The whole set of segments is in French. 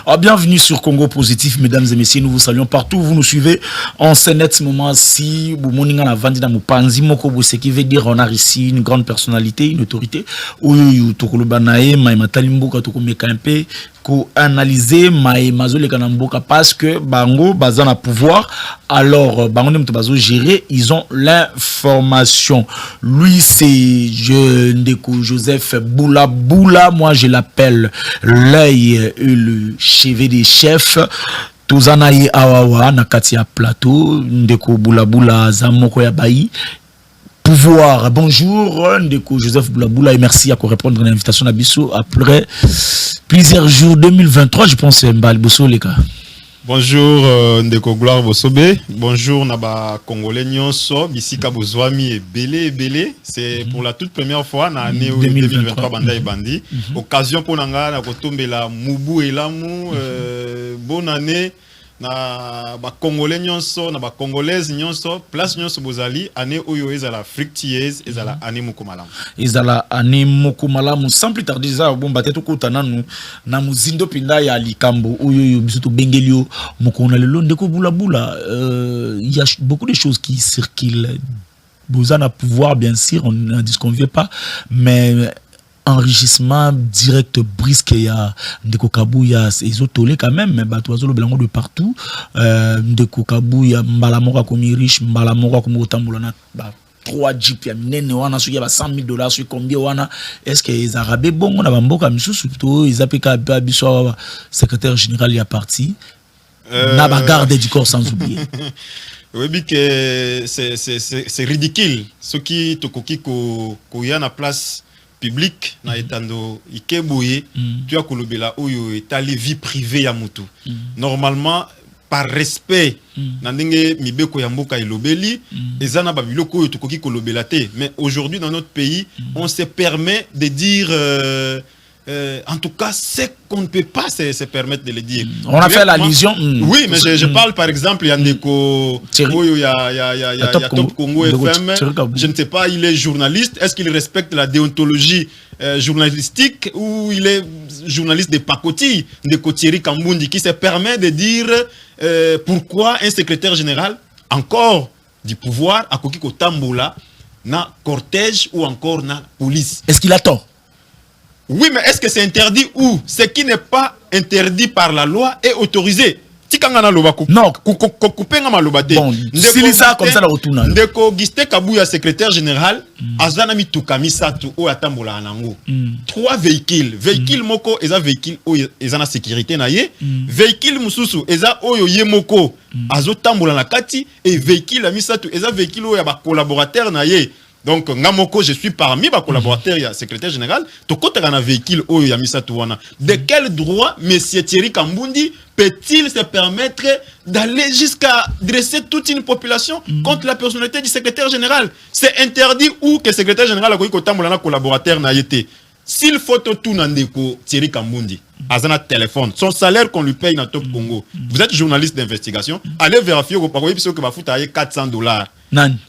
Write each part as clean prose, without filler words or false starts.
Bienvenue sur Congo Positif, mesdames et messieurs. Nous vous saluons partout où vous nous suivez. En ce net moment-ci, ce qui veut dire on a ici une grande personnalité, une autorité. Analyser parce que bango bazana pouvoir, alors bango ne bazo gérer, ils ont l'information. Lui c'est Joseph Boula Boula, moi je l'appelle l'œil le chevet des chefs. Tozanaye awawa na katia plateau ndeko Boula Boula zamoko ya bayi pouvoir. Bonjour ndeko Joseph Boula Boula et merci à répondre à l'invitation d'Abisso après plusieurs jours 2023, je pense Mbal Bosso les gars. Bonjour ndeko Gloire Bossobe. Bonjour naba Congolais nyonso bisika bozwami et belé. C'est pour la toute première fois na année 2023 banda et bandi. Occasion pour nanga na kotombela mubu elamu bonne année na ba Congolais nyonso na ba Congolaise nyonso place nyonso bozali année oyo ezala fructueuse ezala année mukomalamu. Ezala année mukomalamu sans plus tarder za bon bateto kutana na muzindo pinda ya likambo oyo bisoto bengelio mukona lelo ndeko Boula Boula. Il y a beaucoup de choses qui circulent. Besoin de pouvoir bien sûr, on n'en disconvient pas, mais enrichissement direct brisque ya ndeko Kabuya ils ont tolé quand même, mais batoizo le blanc de partout. Ndeko Kabuya mbalamoka komi riche, mbalamoka komi otambola na 3 jeep ya minene wana so ya ba $100,000 sur combien wana. Est-ce que les arabes bongo na bamboka misusu to ils appellent ka biso secrétaire général ya parti na ba garde du corps sans oublier. Oui, que c'est ridicule ce qui tokoki ko ya na place public na etando ikeboye tu as kolobela oyo etali vie privée ya mutu. Normalement par respect na ndenge mibeko ya mboka elobeli ezana ba biloko oyo tokoki kolobela te, mais aujourd'hui dans notre pays on se permet de dire en tout cas c'est qu'on ne peut pas se permettre de le dire. On a fait l'allusion. Oui, mais je parle par exemple Yandeko Oyo ya Top Congo FM. Je ne sais pas, il est journaliste. Est-ce qu'il respecte la déontologie journalistique ou il est journaliste de pacotille de Thierry Kambundi qui se permet de dire pourquoi un secrétaire général encore du pouvoir à Kokiko Tambola na cortège ou encore na police. Est-ce qu'il a tort? Oui, mais est-ce que c'est interdit ou ce qui n'est pas interdit par la loi est autorisé? Non. Bon, si ça comme ça la retourne. Ndeko Gisté Kabuya secrétaire général azana mitukami satu o atambola nango. 3 véhicules. Véhicule moko eza véhicule o eza na sécurité na ye. Véhicule mususu eza oyo ye moko azotambola na kati et véhicule amisatu eza véhicule o ya ba collaborateur na ye. Donc, Ngamoko, je suis parmi mes collaborateurs, il y a secrétaire général. Tokota un véhicule, oh, il y a Misatouana. De quel droit, M. Thierry Kambundi, peut-il se permettre d'aller jusqu'à dresser toute une population contre la personnalité du secrétaire général? C'est interdit ou que le secrétaire général a un collaborateur n'a été. S'il faut tout Nandeko Thierry Kambundi, Azana téléphone, son salaire qu'on lui paye dans Top Congo. Vous êtes journaliste d'investigation, allez vérifier au Paraguay que va foutre $400. Nan.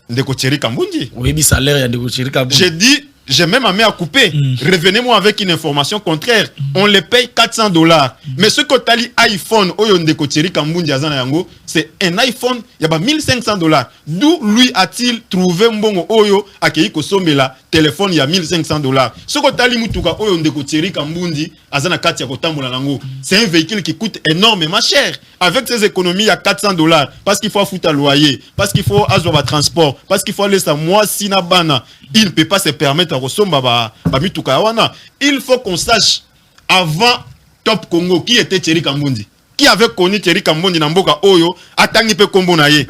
Ndeko Thierry Kambundi. Oui, mais salaire ya Ndeko Thierry Kambundi. J'ai dit, j'ai même amené à couper. Revenez-moi avec une information contraire. On les paye $400. Mais ce que tu as dit iPhone, Oyo Ndeko Thierry Kambundi azana yango, c'est un iPhone, il y a $1,500. D'où lui a-t-il trouvé mbongo Oyo akei kosombela téléphone il y a $1,500. Ce que tu as dit mutuka Oyo Ndeko Thierry Kambundi azana kati ya kotambola nango, c'est un véhicule qui coûte énormément cher. Avec ses économies, il y a $400 parce qu'il faut foutre à loyer, parce qu'il faut avoir transport, parce qu'il faut aller sa moi sinabana. Il ne peut pas se permettre à ressomba mituka wana. Il faut qu'on sache avant Top Congo qui était Thierry Kambundi. Qui avait connu Thierry Kambundi na mboka oyo atangi pe kombo na ye.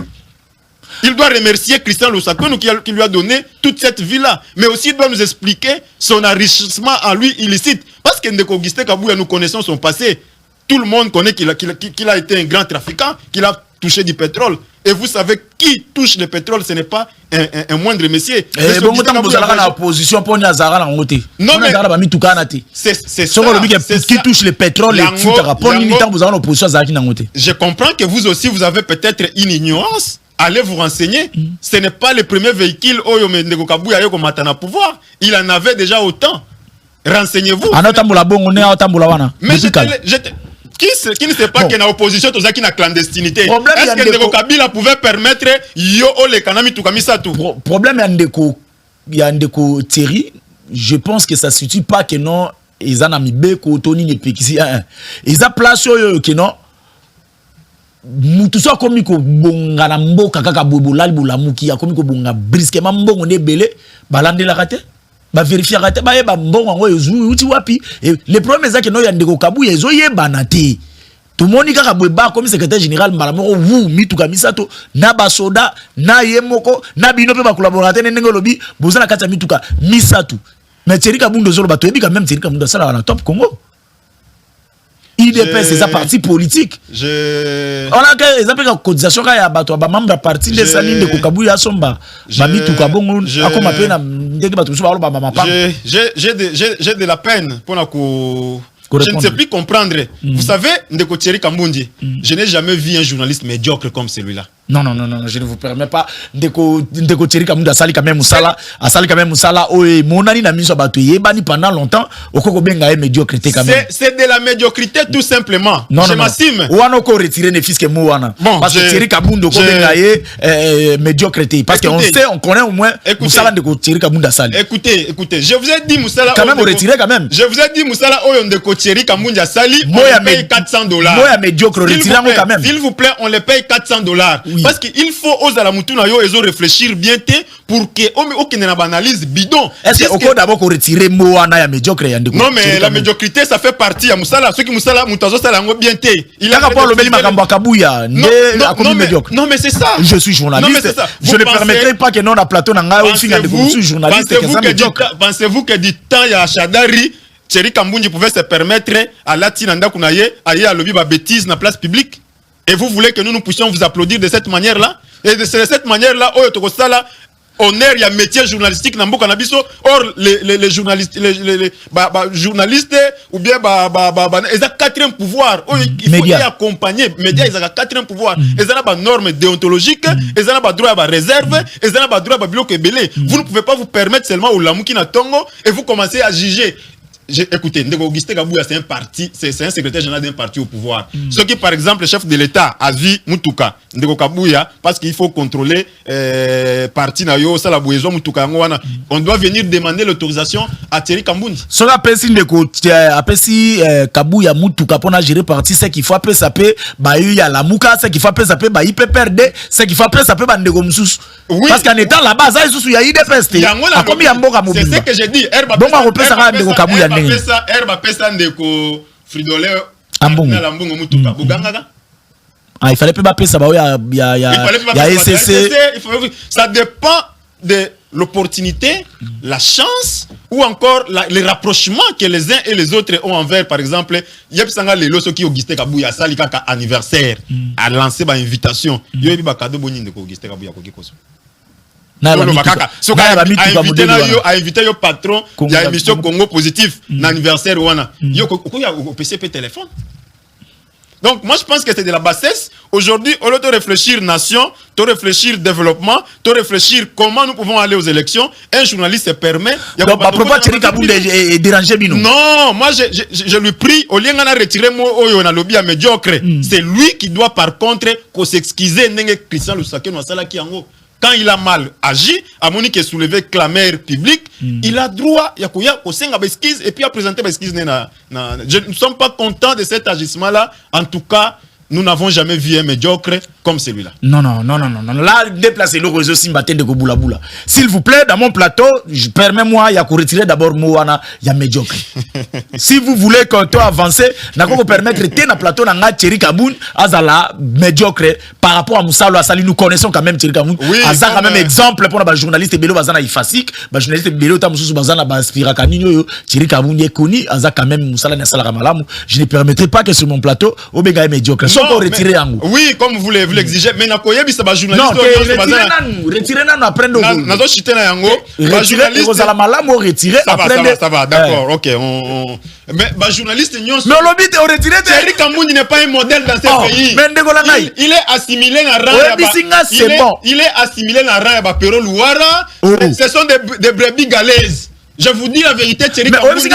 Il doit remercier Christian Lusakonu qui lui a donné toute cette vie-là. Mais aussi, il doit nous expliquer son enrichissement à lui illicite. Parce que Ndeko Gisté Kabuya, nous connaissons son passé. Tout le monde connaît qu'il a été un grand trafiquant, qu'il a touché du pétrole. Et vous savez qui touche le pétrole, ce n'est pas un moindre messier. Non, mais c'est ça. Qui touche le pétrole et je comprends que vous aussi, vous avez peut-être une ignorance. Allez vous renseigner. Ce n'est pas le premier véhicule Oyo Ndeko Kabuya Yoko Matana pouvoir. Il en avait déjà autant. Renseignez-vous. Mais qui ne sait pas que na opposition toza qui na clandestinité. Est-ce que Ndeko Kabila pouvait permettre yo le kanami tukamisa tout? Problème ya Ndeko Thierry, je pense que ça suffit pas que non ils en ami beko Tony ne pekisi ils a place yo que non mutu so komi ko bonga na mboka kaka bobolali bolamuki ya komi ko bonga brisquement mbongo ne belé balandela kate ba vérifier kate ba yeba mbongo ngo yozu uti wapi les problèmes ça que non ya Ndeko Kabuya ezo yebana te tout le monde kaka boba comme secrétaire général mbala moko vous mituka misato na basoda na yemoko na bino pe ba collaborateur ndenge lobi bozana kata mituka misato mais Thierry Kabundo zolo bato ebi quand même Thierry Kabundo sala na top Congo. IDP c'est sa parti politique. On a que exemple la cotisation ya bato ba membre parti de Saline de Kabuya somba ba mituka bongo akoma pe na ndenge bato so ba mama pa. J'ai de la peine pour na ko je ne sais plus comprendre. Vous savez, Ndeko Thierry Kambundi, je n'ai jamais vu un journaliste médiocre comme celui-là. Non, je ne vous permets pas. Ndeko Thierry Kambundi a sali quand même Moussala, oye, monani na miso batuye, bani pendant longtemps, okoko benga médiocrité quand même. C'est de la médiocrité tout simplement. Je m'assume. Ouana ko retirer ne fils que Mouana. Parce que Thierry Kambundi okoko benga médiocrité. Parce qu'on sait, on connaît au moins Moussala Ndeko Thierry Kambundi a sali. Écoutez, je vous ai dit Moussala. Quand même retirer quand même. Je vous ai dit Moussala oyo Ndeko Thierry Kambundi a sali, on le paye $400. Moya médiocre retirer quand même. S'il vous plaît, on le paye $400. Oui. Parce qu'il faut aux alamutuna yo ezo réfléchir bien pour que aucune analyse bidon. Est-ce que au d'abord qu'on retire Moana ya médiocre ya Ndeko? Non mais la médiocrité ça fait partie ya Moussala, ceux qui Moussala mutazo sala ngo bien té. Il a rapport le beli makambo Kabuya, médiocre. Non mais c'est ça. Je suis journaliste. Je ne permettrai pas que non na plateau na nga aussi de suis journaliste que ça médiocre. Pensez-vous que du temps ya Chadari Thierry Kambundi pouvait se permettre à Latinanda Kunaye aller à lobby ba bêtise na place publique? Et vous voulez que nous puissions vous applaudir de cette manière-là? Et de cette manière-là, honneur, il y a métier journalistique dans beaucoup d'habisso. Or, les journalistes, journalistes ou bien ils ont quatrième pouvoir. Il faut y accompagner. Médias, ils ont quatrième pouvoir. Ils ont des normes déontologiques, ils ont des droits à réserve, ils ont des droits à bloc et belé. Vous ne pouvez pas vous permettre seulement au Lamouki na Tongo et vous commencez à juger. Écoutez, Ndeko Augustin Kabuya, c'est un parti, c'est un secrétaire général d'un parti au pouvoir. Ce qui, par exemple, le chef de l'État a vu Mutuka, Ndeko Kabuya, parce qu'il faut contrôler parti Nayo, Salabouézo, Mutuka, on doit venir demander l'autorisation à Thierry Kambundi. Ce qu'on appelle si Kabuya Mutuka pour gérer parti, c'est qu'il faut appeler ça, bah il y a la Mouka, c'est qu'il faut appeler ça, bah il peut perdre, c'est qu'il faut appeler ça, bah Ndeko Moussous. Parce qu'en étant là-bas, il y a IDPS. C'est ce que j'ai dit. Donc on repère ça, Ndeko Kabuya. Herba pesa Ndeko Fridolin Ambongo Mutuka Buganga. Il fallait pas appeler ça, il y a SCC. Ça dépend de l'opportunité, la chance ou encore les rapprochements que les uns et les autres ont envers. Par exemple, Yepsanga Lelo qui Augustin Kabuya sali kaka anniversaire a lancé ba invitation. Yo bi ba cadeau boni Ndeko Augustin Kabuya ko kikoso. A invité le patron de l'émission Congo Positif, l'anniversaire Wana. Il y a un PCP téléphone. Donc, moi, je pense que c'est de la bassesse. Aujourd'hui, au lieu de réfléchir nation, de réfléchir développement, de réfléchir comment nous pouvons aller aux élections, un journaliste se permet. Donc, à propos de Thierry Kabundi est dérangé, Bino. Non, moi, je lui prie, au lieu de retirer moi, on a lobby à médiocre. C'est lui qui doit, par contre, s'excuser, n'engue Christian Lusake, Nouassala qui en haut. Quand il a mal agi, à Monique est soulevé clameur public, il a droit à esquisse et puis à présenter l'esquisse. Nous ne sommes pas contents de cet agissement-là. En tout cas, nous n'avons jamais vu un médiocre comme celui-là. Non. Là, déplacez le réseau Simbaté de Goboulaboula. S'il vous plaît, dans mon plateau, permets-moi, il y a qu'à retirer d'abord Moana, il y a médiocre. Si vous voulez qu'on soit avancé, n'a qu'à vous permettre de rester dans le plateau, dans le Thierry Kaboun, Azala, médiocre, par rapport à Moussalo Assali, nous connaissons quand même Thierry Kaboun. Oui, Azala, quand même exemple pour les journalistes Bélo Bazana Ifasik, les journalistes Bélo Tamoussou Bazana Baspira Kanino, Thierry Kaboun est connu, Azala quand même Moussala Nassala Ramalam. Je ne permettrai pas que sur mon plateau, Obega est médiocre. Oui, comme vous l'exigez, mais Nakoye, c'est pas journaliste. Non, retirez nous après nous. Nazo chité na yango. Retirez vous allez mal me retirer après. Ça va, d'accord, ok. Mais journaliste nyonso. Non, l'obit est retiré. Thierry Kambundi n'est pas un modèle dans ce pays. Il est assimilé dans rang. Il est assimilé dans rang ya Pero Louara. Ce sont des brebis galaises. Je vous dis la vérité, Thierry Kambundi.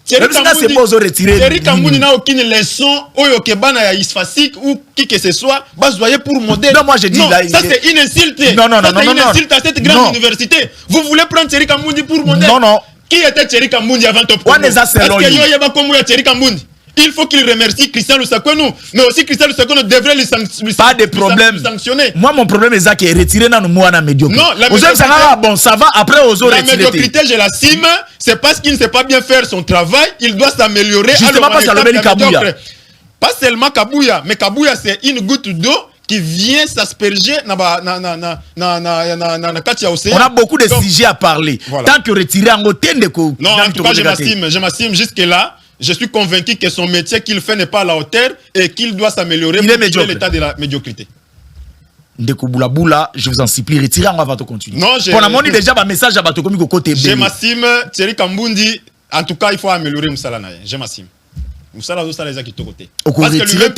Thierry Kambouni n'a aucune leçon oyo kebana ya Isfasik ou qui que ce soit bazoyer pour modèle. Non, moi je dis non, là, ça c'est une insulte. Non, c'est une insulte à cette grande université. Vous voulez prendre Thierry Kambouni pour modèle? Non. Qui était Thierry Kambouni avant Top Congo? Est-ce que yo yeba comme Thierry Kambouni? Il faut qu'il remercie Christian Lusakwenu, mais aussi Christian Lusakwenu devrait lui sanctionner. Moi, mon problème est ça qui est retiré dans le mois médiocre. Non, la médiocrité, bon, ça va après aux autres. La médiocrité, je la cime, c'est parce qu'il ne sait pas bien faire son travail, il doit s'améliorer. Justement, parce qu'il Kabouya. Pas seulement Kabouya, mais Kabouya, c'est une goutte d'eau qui vient s'asperger dans on a beaucoup de sujets à parler. Voilà. Tant que retirer en hôtel de non, en tout cas, je m'assime jusque-là. Je suis convaincu que son métier qu'il fait n'est pas à la hauteur et qu'il doit s'améliorer pour l'état de la médiocrité. Ndeko Boula, je vous en supplie, retirez en avant de continuer. Non, pour la monnaie déjà, un message à Bato comme côté. Je m'assime, Thierry Kambundi, en tout cas, il faut améliorer Moussala Naye. Je m'assime. Moussala Zosa les a qui côté. Parce que le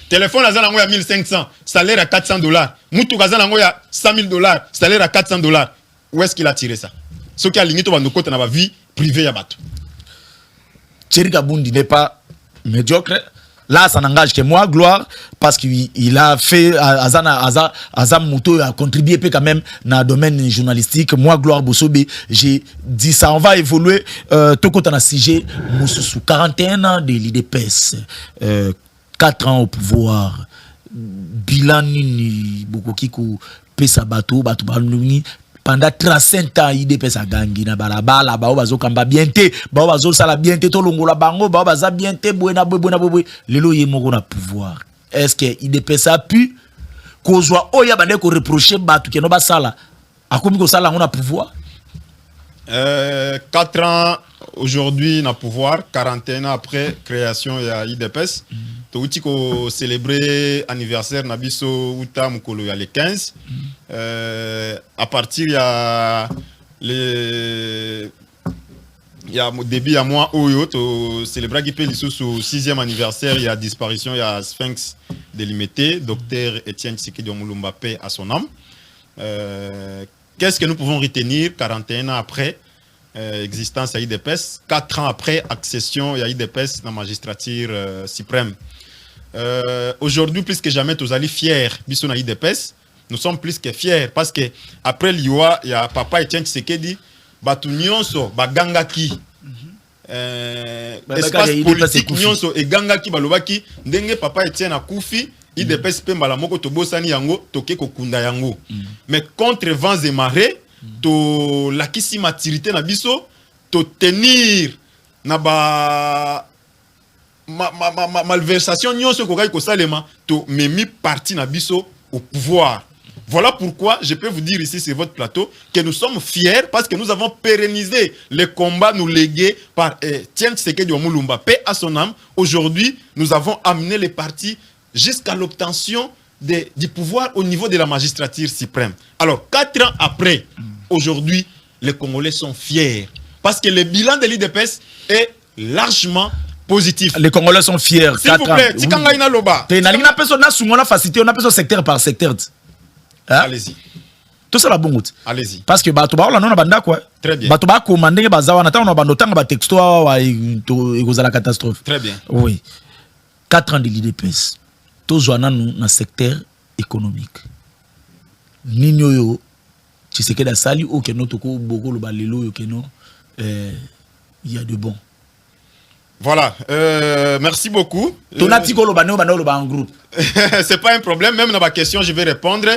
téléphone à Zanango à 1500, salaire à $400. Moutou Kazanango à $100,000, salaire à $400. Où est-ce qu'il a tiré ça? Ce qui a limité dans nos côtés dans la vie privée à Bato. Thierry Kambouni n'est pas médiocre. Là, ça n'engage que moi, gloire, parce qu'il a fait, Azam Mouto a contribué quand même dans le domaine journalistique. Moi, gloire Bosobe, j'ai dit ça, on va évoluer. Tout côté dans le sujet, sous 41 ans de l'IDPS, 4 ans au pouvoir, bilan nini, beaucoup qui pesa bateau, pendant 35 ans IDPS a gagné na balabala ba bazo kamba bienté ba bazo sala bienté to longola bango ba baza bienté buena lelo ye moko na pouvoir. Est-ce que IDPS a pu kozwa oya bande ko reprocher batu ke no ba sala akomi ko sala on a pouvoir? 4 ans aujourd'hui na pouvoir, 41 ans après création ya IDPS. To uti ko célébrer anniversaire na biso uta mukolo ya le 15. À partir début à mois oyo to célébrer qui peut sous 6e anniversaire il y a disparition il y a Sphinx délimité docteur Étienne Tshisekedi Mulumba paix à son âme. Qu'est-ce que nous pouvons retenir 41 ans après existence à IDPS, 4 ans après accession à IDPS dans la magistrature suprême. Aujourd'hui plus que jamais tous allés fiers biso na IDPS. Nous sommes plus que fiers parce que après l'IOA, il y a papa Etienne Tshisekedi, batu nyonso bagangaki. Espace politique nyonso et gangaki balobaki ndenge papa Etienne akufi, IDPS pe mbala moko to bosani yango toke kokunda yango. Mais contre vents et marées, to lakisi maturité na biso, to tenir na ba malversation nyonso kokai ko salema, to memi parti na biso au pouvoir. Voilà pourquoi je peux vous dire ici sur votre plateau que nous sommes fiers parce que nous avons pérennisé les combats nous légués par Etienne Tshisekedi Mulumba, paix à son âme. Aujourd'hui, nous avons amené les partis jusqu'à l'obtention du pouvoir au niveau de la magistrature suprême. Alors, 4 ans après, aujourd'hui, les Congolais sont fiers parce que le bilan de l'IDPS est largement positif. Les Congolais sont fiers. S'il vous plaît, si quand il a loba. On a facilité, on a fait secteur par secteur. Allez-y. Tout ça la bon route. Allez-y. Parce que batuba on a banda quoi. Très bien. Batuba commander bazawa na on a bando tanga ba texto wa la catastrophe. Très bien. Oui. 4 ans de l'IDPS. Tous joana nous dans secteur économique. Ninyo yo tu sais que la sali ou que notre ko boko le balelo yo que non il y a de bon. Voilà, merci beaucoup. En groupe. C'est pas un problème, même dans ma question, je vais répondre.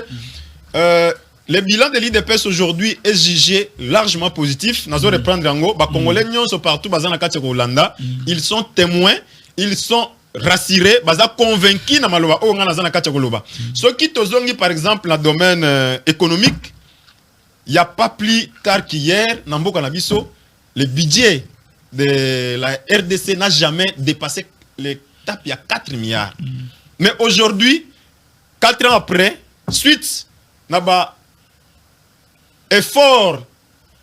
Le bilan de l'IDPS aujourd'hui est jugé largement positif. Nous allons reprendre en haut. Les Congolais sont partout, ils sont témoins, ils sont rassurés, ils sont convaincus. Ce qui est par exemple dans le domaine économique, il n'y a pas plus tard qu'hier, le budget de la RDC n'a jamais dépassé l'étape, il y a 4 milliards. Mais aujourd'hui, 4 ans après, suite à effort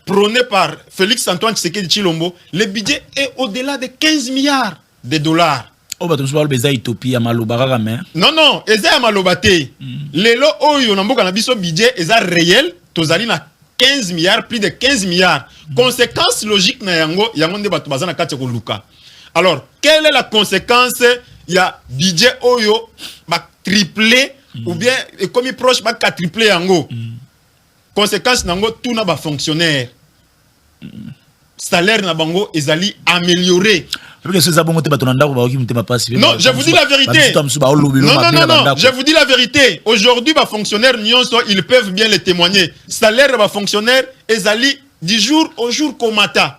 prôné par Félix Antoine Tshisekedi Tshilombo, le budget est au-delà de 15 milliards de dollars. Oh, bah, tu vois, non, Eza Malobate. Lelo Oyo Namboka Nabiso budget, Eza réel, Tozali na 15 milliards, plus de 15 milliards. Conséquence logique na yango nde batu bazana kati ko luka. Alors, quelle est la conséquence? Il y a budget oyo ba triplé ou bien comme il proche ba quadruplé yango. Conséquence nango tout na ba fonctionnaire. Salaire na bango ezali amélioré. Non, je vous dis la vérité. Non, je vous dis la vérité. Aujourd'hui, les fonctionnaires, ils peuvent bien les témoigner. Salaire des fonctionnaires, ezali du jour au jour comme matin.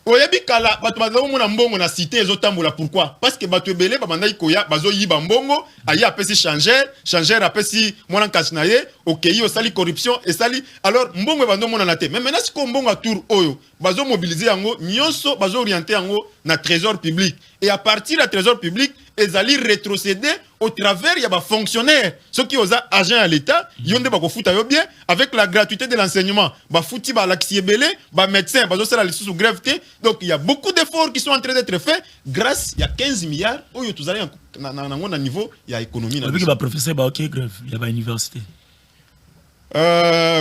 Oyebi kala bato bazo mona mbongo na cité ezotambola pourquoi parce que bato ebele babanda ikoya bazo yiba mbongo ayi apesi changer apesi mwana kasinaye okei osali corruption esali alors mbongo bando mona na te mais maintenant siko mbongo a tour oyo bazo mobiliser yango nyonso bazo orienter yango na trésor public et à partir du trésor public ezali rétrocéder au travers ya ba fonctionnaires ceux qui osa agent à l'état yonde ba ko futa yo bien avec la gratuité de l'enseignement ba futi ba laxi ebele ba médecin bazo sala sous grève té donc il y a beaucoup d'efforts qui sont en train d'être faits grâce ya 15 milliards oyo tuzali na niveau ya économie na ba professeur ba OK grève ya ba université.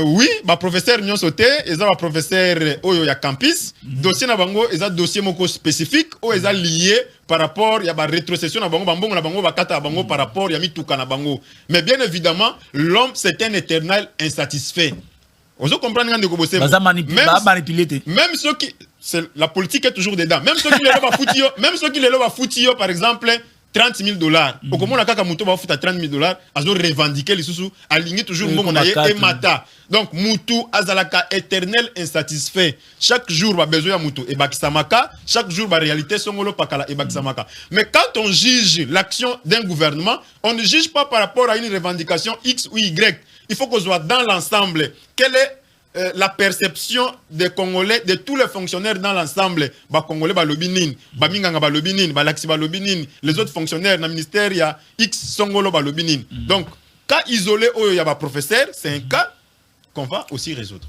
Oui, ba professeur nyon sauté, eza ba professeur oyo ya campus, dossier na bango eza dossier moko spécifique ou eza lié par rapport ya ba rétrocession na bango na bango ba kata bango par rapport ya mituka na bango. Mais bien évidemment, l'homme c'est un éternel insatisfait. On se comprend ngande ko bosser. Même ceux qui la politique est toujours dedans. Même ceux qui les ba foutio par exemple 30 000 $. Au comment la kaka muto ba futa 30 000 $, azo revendiquer les sous aligner toujours mon monaye et mata. Donc mutu azalaka éternel insatisfait. Chaque jour ba besoin ya mutu et bakisamaka, chaque jour ba réalité songolo pakala et bakisamaka. Mais quand on juge l'action d'un gouvernement, on ne juge pas par rapport à une revendication X ou Y. Il faut qu'on soit dans l'ensemble. Quelle est la perception des Congolais, de tous les fonctionnaires dans l'ensemble, ba Congolais ba lobinin, ba minganga ba lobinin, ba laxi ba lobinin, les autres fonctionnaires dans le ministère il y a X songolo ba lobinin. Donc cas isolé où il y a ba professeur, c'est un cas qu'on va aussi résoudre.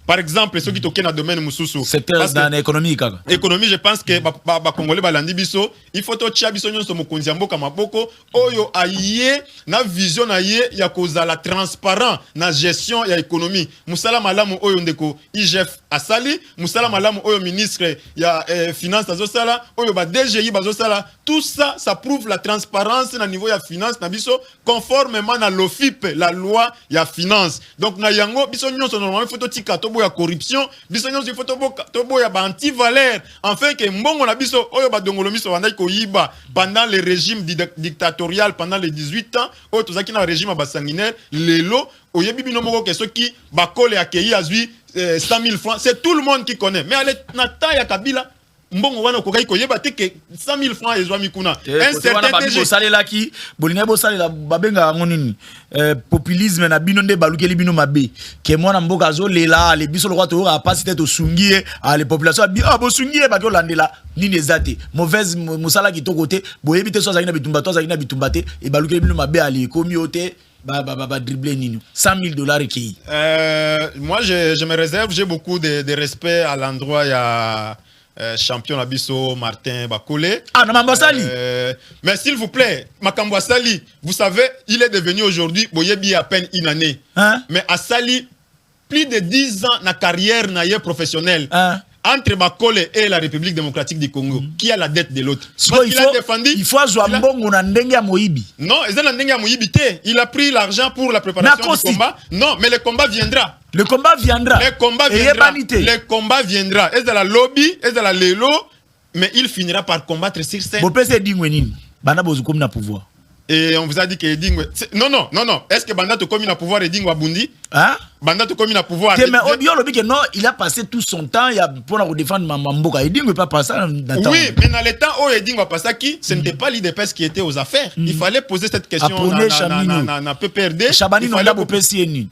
Par exemple, ceux qui toquent dans le domaine mususu. Secteur dans l'économie, kaka. Économie, je pense que ba Congolais balandi biso, il faut to chia biso nyonso mokonzi mboka maboko oyo aye na vision na ye ya kozala transparent na gestion ya économie. Musala malamu oyo ndeko IGF asali, musala malamu oyo ministre ya finance azosala, oyo ba DGI bazosala, tout ça ça prouve la transparence na niveau ya finance na biso conformément na l'OFIP, la loi ya finance. Donc na yango biso nyonso normalement il faut to tika to ya corruption biso nyonso il faut to boya ba anti-valeur enfin que mbongo na biso oyo ba dongolo miso bandai ko yiba pendant le régime dictatorial pendant les 18 ans oyo tozaki na régime ba sanguinaire lelo oyebi bino moko ke soki ba kole akei azui 100 000 francs c'est tout le monde qui connaît mais ale na ta ya Kabila mbongo wana kokai ko yeba te ke 100 000 francs ezwa mikuna un certain DG salela ki bolinga bo salela babenga ngonini populisme na bino nde balukeli bino mabe ke mwana mboka zo lela le biso lokwa to a pas tête to sungie a les populations bo sungie ba ko landela nini ezate mauvaise musala ki to côté boyebi te so za ina bitumba to za ina bitumba te e balukeli bino mabe ali komi ote ba dribbler nini 100 000 $ qui moi je me réserve, j'ai beaucoup de respect à l'endroit ya champion Abisso Martin Bakole. Ah, non, Mambasali. Mais s'il vous plaît, Makambo Sali, vous savez, il est devenu aujourd'hui, Boyebi à peine une année. Hein? Mais à Sali, plus de 10 ans na carrière na professionnelle. Hein? Entre Bakole et la République démocratique du Congo, qui a la dette de l'autre? Il faut avoir un bon Moïbi. Non, il a pris l'argent pour la préparation du combat. Non, mais le combat viendra. Le combat viendra. Le combat viendra. Le combat viendra. Est-ce de la lobby, est-ce de la lélo, mais il finira par combattre sur scène. Vous pensez que Banda Bozukoum na pouvoir. Et on vous a dit que Edingwe. Non. Est-ce que Banda to komi na pouvoir Edingwe Abundi? Hein? Banda to komi na pouvoir. Mais Obio lobi que non, il a passé tout son temps pour défendre Mamboka. Edingwe pas passer dans temps. Oui, mais dans le temps où Edingwe a passé qui, ce n'était pas l'IDPS qui était aux affaires. Il fallait poser cette question na PPRD. Chabani non da bopesi eni.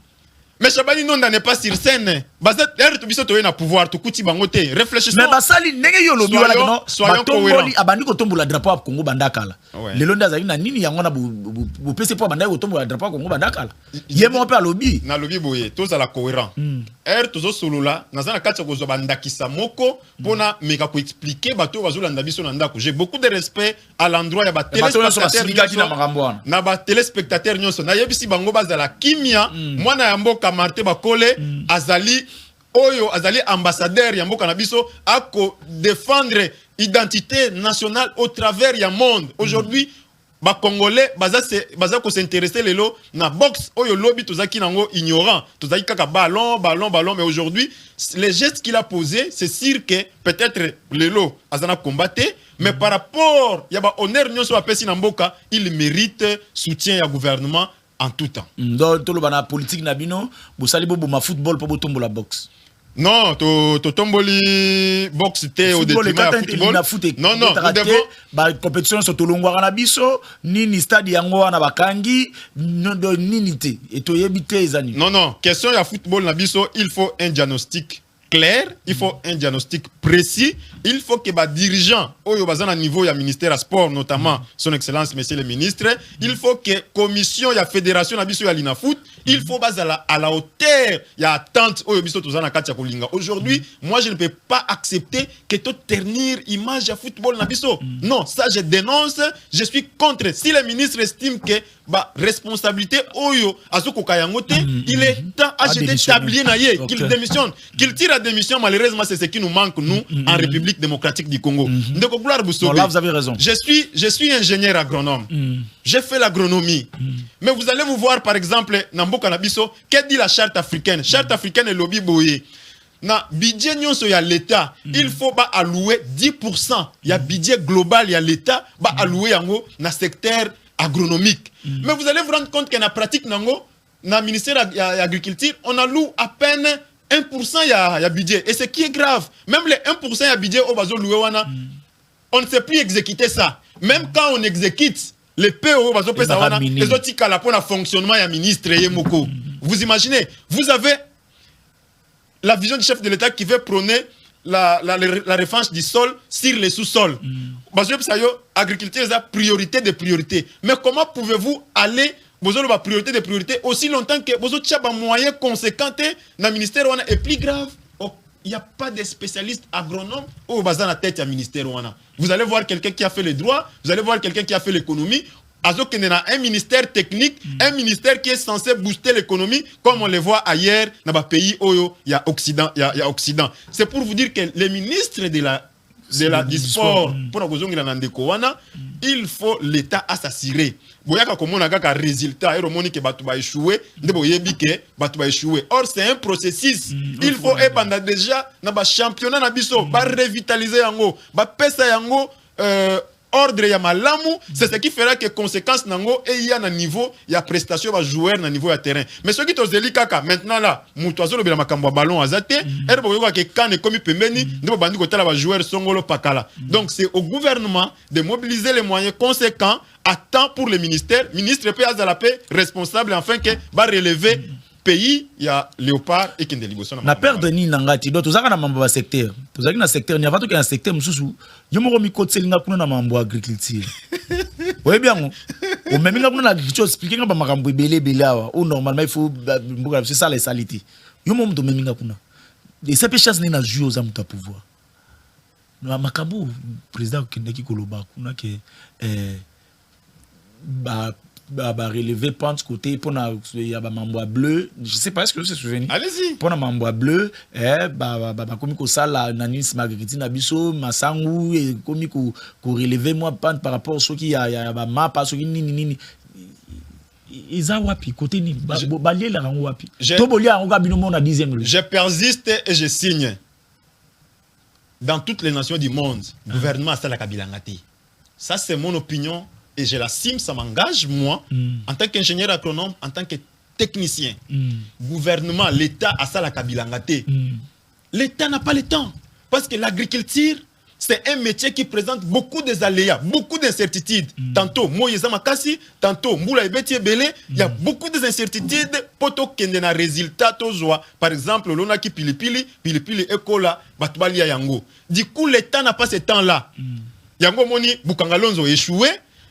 Mais Chabani non n'est pas sur scène. Bazet er to biso to na pouvoir to kuti bangote. Réfléchissons. Mais basali ndenge yo lobi wala no. Soyons cohérents. Abandi ko tombola drapeau à Congo bandakala. Le londa zali na nini yango na bu pese po bandai ko tombola drapeau à Congo bandakala. Yemo pe alobi. Na lobi boye, tous à la cohérent. Er tozo solola, na zana katsa ko zo bandakisa moko pona meka ko expliquer bato bazolanda biso na ndako. J'ai beaucoup de respect à l'endroit ya ba téléspectateurs. Na ba téléspectateurs nyonso na yebisi bango bazala kimia mwana ya mboka Martin Bakole azali oyo azali ambassadeur ya mboka na biso ako défendre identité nationale au travers ya monde. Aujourd'hui ba congolais baza ko s'intéresser lelo na boxe oyo lobby tozaki nango ignorant tozaki kaka ballon mais aujourd'hui les gestes qu'il a posé c'est sûr que peut-être lelo azana combattre mais par rapport ya ba honneur nyonso apesi na mboka il mérite soutien ya gouvernement en tout temps. Donc tout le bana politique nabino bo sali bo ma football po tombo la boxe. Non, to tomboli boxe te au détriment de football. Non, nous devons ba compétition sur tolongwa na biso nini stade yango na bakangi nini te et to yebite ezani. Non, question ya football na biso, il faut un diagnostic clair, il faut un diagnostic précis, il faut que les dirigeants au bazana niveau ya ministère à sport notamment son excellence monsieur le ministre, il faut que commission ya fédération na biso ya linafoot, il faut bazala à la hauteur ya attente au biso tozana katia kolinga. Aujourd'hui, moi je ne peux pas accepter que tout ternir image ya football na biso. Non, ça je dénonce, je suis contre. Si le ministre estime que ba responsabilité oyo azoko kayangote, il est temps à jeter tablier na ye, qu'il démissionne, qu'il tire à démission. Malheureusement, c'est ce qui nous manque nous en République démocratique du Congo. Ndeko Gloire Boussobe. Là vous avez raison. Je suis ingénieur agronome. J'ai fait l'agronomie. Mais vous allez vous voir par exemple Namboka Nabiso, qu'est dit la charte africaine? Charte africaine est lobby boye. Na budget nyonso ya l'État, il faut ba allouer 10%. Il y a budget global, il y a l'État ba allouer yango na secteur agronomique. Mais vous allez vous rendre compte que na pratique nango na ministère de l'agriculture, on alloue à peine 1% ya budget. Et ce qui est grave, même les 1% ya budget au bazo loué wana, on ne sait plus exécuter ça. Même quand on exécute les PO bazo pesa wana, les autres kala pour le fonctionnement ya ministre yemoko. Vous imaginez, vous avez la vision du chef de l'État qui veut prôner la revanche du sol sur les sous-sols. Parce que l'agriculture est la priorité des priorités. Mais comment pouvez-vous aller vous avez la priorité des priorités aussi longtemps que vous avez un moyen conséquent dans le ministère et plus grave, il n'y a pas de spécialistes agronomes au bazar la tête du ministère. Vous allez voir quelqu'un qui a fait les droits, vous allez voir quelqu'un qui a fait l'économie. Il y a un ministère technique, un ministère qui est censé booster l'économie, comme on le voit ailleurs dans les pays où il y a Occident. C'est pour vous dire que les ministres du sport, il faut l'État à s'assurer. Boyaka comme on a un résultat, et que batu ba échouer, or c'est un processus. Il faut pendant déjà na championnat na biso, ba revitaliser yango, ba pesa yango ordre ya malamu, c'est ce qui fera que conséquence nango et il y a un niveau, il y a prestation va joueur na niveau ya terrain. Mais ce qui tozeli kaka maintenant là, mutoazo le bila makambo ballon azate, erbo yoka ke kane komi pembeni, ndebo bandi ko tala ba joueur songolo pakala. Donc c'est au gouvernement de mobiliser les moyens conséquents à temps pour le ministère, ministre peut à la paix responsable afin que va relever pays il y a léopard et Kendeliboson. Na perdre ni nangati donc tozaka na mambo ba secteur. Tozaki na secteur ni avant to que na secteur mususu. Yo moko mi kotselinga kuna na mambo agriculture. Ouais bien on même nga kuna na agriculture expliquer nga ba makambo ebele belawa. Ou normalement il faut c'est ça les saletés. Yo mom to même nga kuna. Et ces péchas ni na jouer aux amuta pouvoir. Na makambo président Kendeki Koloba kuna ke relever pente côté pour il y a mambo bleu, je sais pas est-ce que vous vous souvenez. Allez-y. Pour mambo bleu comme ko sala nanis magritin na biso masangu et comme ko relever moi pente par rapport ceux qui y a map pas ceux qui nini Isa wapi côté ni balier la rango wapi to bolia rango bino mon na 10e. Je persiste et je signe. Dans toutes les nations du monde, gouvernement ça la kabilangati. Ça c'est mon opinion. Et je l'assume, ça m'engage, moi, en tant qu'ingénieur agronome, en tant que technicien. Gouvernement, l'État a ça la kabilangate. L'État n'a pas le temps. Parce que l'agriculture, c'est un métier qui présente beaucoup d'aléas, beaucoup d'incertitudes. Tantôt, Moïse Makasi, tantôt, Moula Ebeti Belé, il y a beaucoup d'incertitudes pour qu'il y ait un résultat. Par exemple, l'on qui Pilipili Ekola, Batbalia Yango. Du coup, l'État n'a pas ce temps-là. Yango Moni, Bukangalonzo échoué.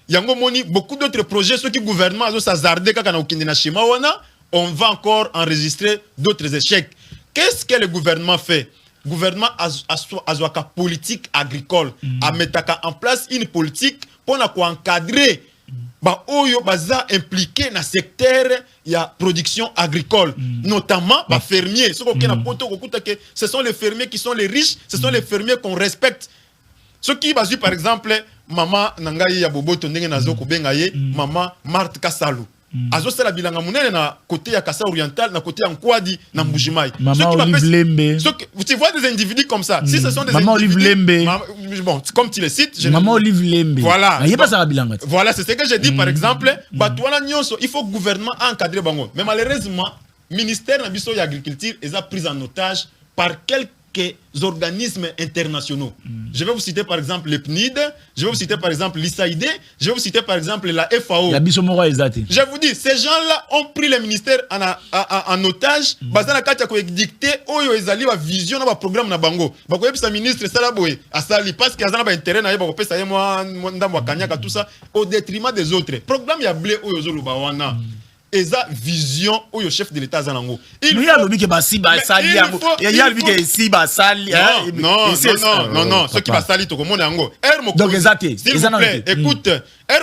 Yango Moni, beaucoup d'autres projets, ceux qui gouvernement, on va encore enregistrer d'autres échecs. Qu'est-ce que le gouvernement fait? Le gouvernement a une politique agricole, a mettre en place une politique pour encadrer impliqué dans le secteur de la production agricole, notamment les fermiers. Ce sont les fermiers qui sont les riches, ce sont les fermiers qu'on respecte. Ceux qui basent par exemple, maman Nangaye Yabobo Tondenge Nazo Kobengaye, maman Marthe Kassalou. Azo sala bilanga munene na côté ya Kassa oriental, na côté ya Nkwadi, na Mbujimai. Maman Olive Lembe. Tu vois des individus comme ça. Si ce sont des Maman individus, Olive Lembe. bon, comme tu les cites, Maman Olive Lembe. Voilà. Il y a pas ça bilanga. Voilà, c'est ce que j'ai dit par exemple, Batouana Nyonso, il faut que le gouvernement encadre bango. Mais malheureusement, le ministère de l'Agriculture est pris en otage par quelques organismes internationaux. Je vais vous citer par exemple le PNID, je vais vous citer par exemple l'ISAID, je vais vous citer par exemple la FAO. Je vous dis, ces gens-là ont pris le ministère en otage, basé na kati ya dicté oyo ezali ba vision na ba programme na bango. Ba ko yebisa ministre sala boye asali parce que azana ba intérêt na ye ba ko pesa ye moi ndambo kanyaka tout ça au détriment des autres. Programme ya blé oyo zoluba wana. Eza vision où le chef de l'État zanango. Il y a l'objet que basi basali yango. Il y a l'objet que si basali. Non. Ce qui basali to komona yango. Donc exacté. S'il vous plaît, écoute,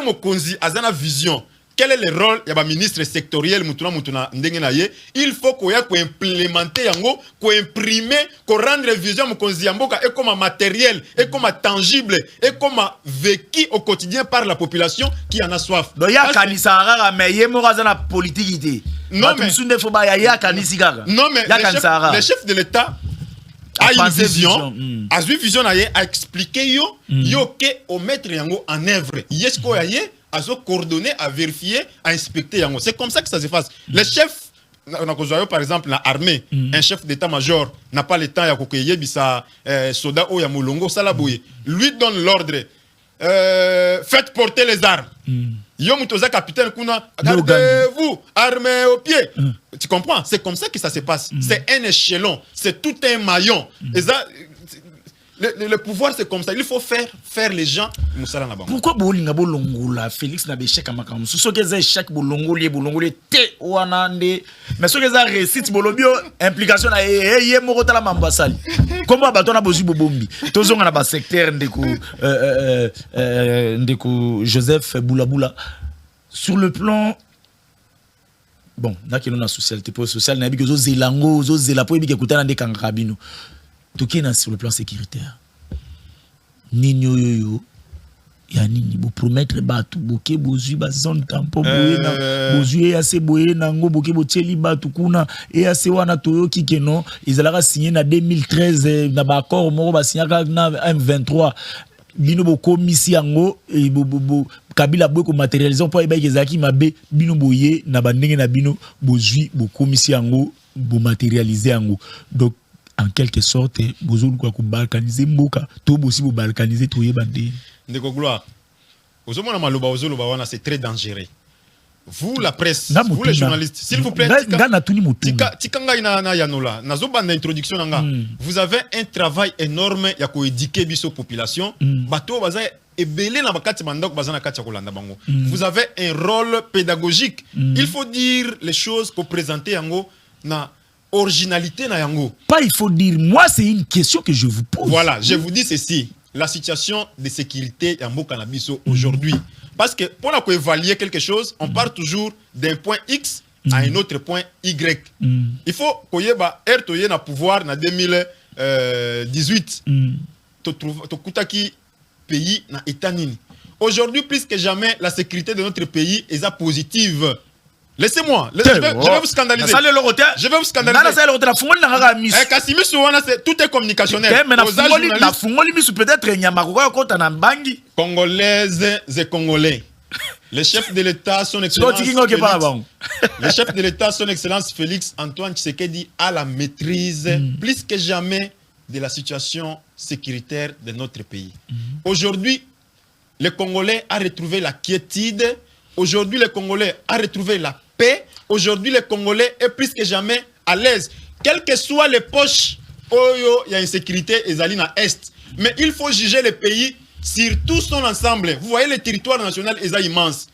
Mokonzi azana vision. Quel est le rôle de ministre sectoriel mutuna ndenge na ye? Il faut qu'on implémenter yango, qu'on imprimer, qu'on rendre vision Mokonzi yamboka et comme matériel, et comme tangible, et comme vécu au quotidien par la population qui en a soif. Donc il y a kanisa rara mais yé morazana politique idée. Non mais le chef de l'État a une vision, a une vision a expliqué yo ke au mettre yango en œuvre. Yesko yaye à se coordonner, à vérifier, à inspecter. C'est comme ça que ça se passe. Les chefs, par exemple, l'armée, un chef d'état-major n'a pas le temps de soda ou Yamulongo, Salaboye. Lui donne l'ordre. Faites porter les armes. Yomutoza capitaine Kuna, gardez-vous, armée au pied. Tu comprends? C'est comme ça que ça se passe. C'est un échelon, c'est tout un maillon. Et ça, le pouvoir, c'est comme ça. Il faut faire les gens. Pourquoi Bolinga Bolongola, Félix n'a d'échec à Makam? Ce sont des échecs Bolongolé, Te, Ouanande. Mais ce que ça récite, Bolobio, implication à Morotala Mambassali. Comment on a besoin de Bobombi? Tous on a un secteur de Joseph Boulaboula. Sur le plan. Bon, là, qui est socialité sociale, n'a pas Zélango, Zélapo, et bien des Kangrabino. Tout qui est sur le plan sécuritaire. Nino yoyo. Ya nini bo promettre batu boke bozui ba zone tampon boye na bozui assez boye nango boke bo teli batu kuna et assez wana toyo kikeno ils allaient signer na 2013 na ba accord moko ba signer na M23 bino bo komisi yango e bo Kabila boye ko matérialiser pour eba kezaki mabe bino boye na bandenge na bino bozui bo komisi yango bo matérialiser yango. Donc en quelque sorte, vous quoi balkaniser mboka, tout aussi vous balkaniser tout yebande. Ndeko gloire. C'est très dangereux. Vous la presse, vous les journalistes, s'il vous plaît. Vous avez un travail énorme ya ko éduquer biso population. Bato baza ebele na bakati bandok bazana kati ya kolanda bango. Vous avez un rôle pédagogique. Il faut dire les choses pour présenter yango na originalité na yango. Pas il faut dire, moi c'est une question que je vous pose. Voilà, je vous dis ceci, la situation de sécurité ya mboka na biso aujourd'hui, parce que pour évaluer quelque chose, on part toujours d'un point X à un autre point Y. Il faut koyeba RTOye na pouvoir na 2018. To kutaki pays na état nini. Aujourd'hui plus que jamais la sécurité de notre pays est positive. Laissez-moi, je vais vous scandaliser. Je vais vous scandaliser. Tout est communicationnel. Congolaises et Congolais. Le chef de l'État, son excellence Félix Antoine Tshisekedi a la maîtrise plus que jamais de la situation sécuritaire de notre pays. Aujourd'hui, les Congolais ont retrouvé la quiétude. Aujourd'hui, les Congolais ont retrouvé la paix. Aujourd'hui, les Congolais est plus que jamais à l'aise. Quelles que soient les poches, il y a une sécurité et Zalina Est. Mais il faut juger le pays sur tout son ensemble. Vous voyez, le territoire national est immense.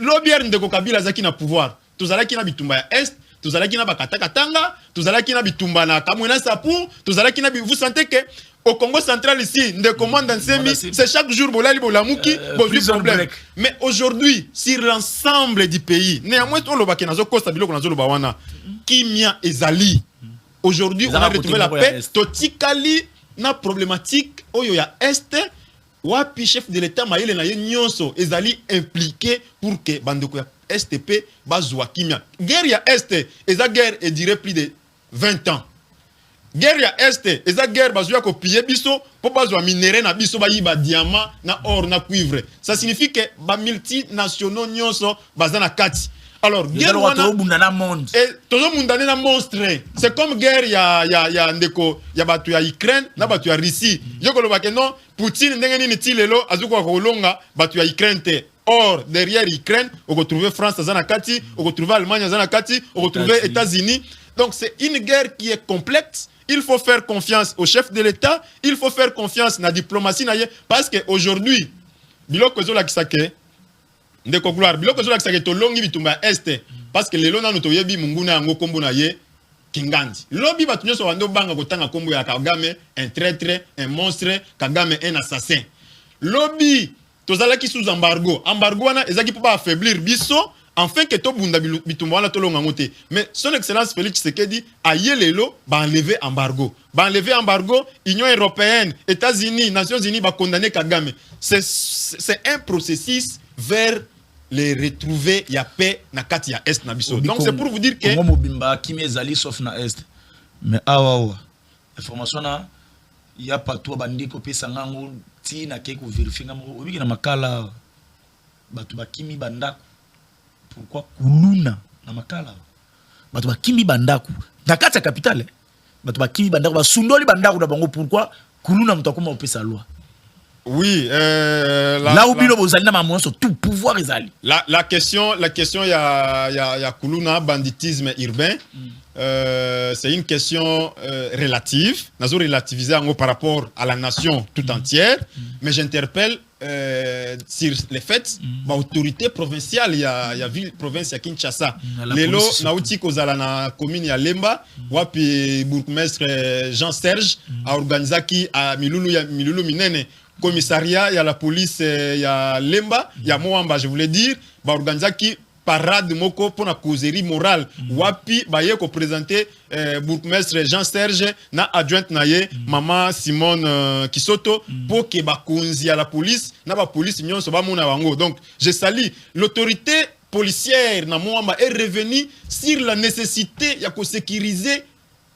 L'Obière Ndeko Kabila Zaki na pouvoir. Tous allez qui na bitumba Est, tous allez qui na Bakatakatanga, tous allez qui na bitumba na Kamwena Sapu, tous allez qui na. Vous sentez que au Congo central ici, de commande en semi, c'est chaque jour bolali bolamouki, bozui problème. Mais aujourd'hui, sur l'ensemble du pays, néanmoins on le bakena zo kosta biloko na zo lo bawana, Kimia ezali. Aujourd'hui, on a retrouvé la paix. Totikali na problématique oyo ya Est. Wapi chef de l'État maïle na nyonso ezali impliqué pour que bandeko ya STP bazwa kimia. Guerre ya Est, eza guerre et dirait plus de 20 ans. Guerre ya Est, eza guerre bazwa ko piller biso pour bazwa minéraux na biso ba yiba diamant na or na cuivre. Ça signifie que ba multinationaux nyonso bazana kati. Alors guerre wana monde. Et tout le monde na monstre. C'est comme guerre ya ndeko ya batu ya Ukraine na batu ya Russie. Yoko lo bakeno Poutine ndenge nini ti lelo azuko kolonga batu ya Ukraine te. Or derrière Ukraine, on retrouve France zana kati, on retrouve Allemagne zana kati, on retrouve États-Unis. Donc c'est une guerre qui est complexe. Il faut faire confiance au chef de l'État, il faut faire confiance na diplomatie naie parce que aujourd'hui biloko zo la kisake ndeko gloire biloko zo la kisake to longi bitumba Est parce que lelo nanu to yebi munguna yango kombo na ye Kingandi. Lobi batu nyoso wando banga kotanga kombo ya Kagame, un traître, un monstre, Kagame un assassin. Lobi tozalaki sous embargo. Embargo wana ezaki pour pas affaiblir biso afin que to bunda bitumba wana to longa ngote. Mais son excellence Félix Tshisekedi a yelelo ba enlever embargo. Ba enlever embargo, Union européenne, États-Unis, Nations Unies ba condamner Kagame. C'est un processus vers les retrouver ya paix na kati ya Est na biso. Donc c'est pour vous dire que mobimba kimi ezali sauf na Est. Mais awa information na ya pato bandi ko pesa ngango ti na ke ko vérifier ngamo obiki na makala batu bakimi bandako. Pourquoi kuluna na makala batu bakimi bandako na kati ya capitale batu bakimi bandako basundoli bandako na bango pourquoi kuluna mtakoma opesa loi. Oui, là où bilo bozalina mamoin sur tout pouvoir ezali. La question ya kuluna banditisme urbain. C'est une question relative. Nous avons relativisé par rapport à la nation tout entière. Mais j'interpelle sur les faits. L'autorité provinciale, il y a ville province à Kinshasa. Lelo nauti kozala na commune ya Lemba, wapi bourgmestre Jean-Serge a organisé qui à Milulu Minene. Commissariat, il y a la police, il y a Lemba, il y a Moamba, je voulais dire, bah organiser qui parade moko pour la causerie morale. Wapi baye ko présenter bourgmestre Jean-Serge na adjointe naye maman Simone Kisoto pour que ba konzi à la police na ba police nyon so ba mona bango. Donc je salue l'autorité policière na Moamba est revenue sur la nécessité ya ko sécuriser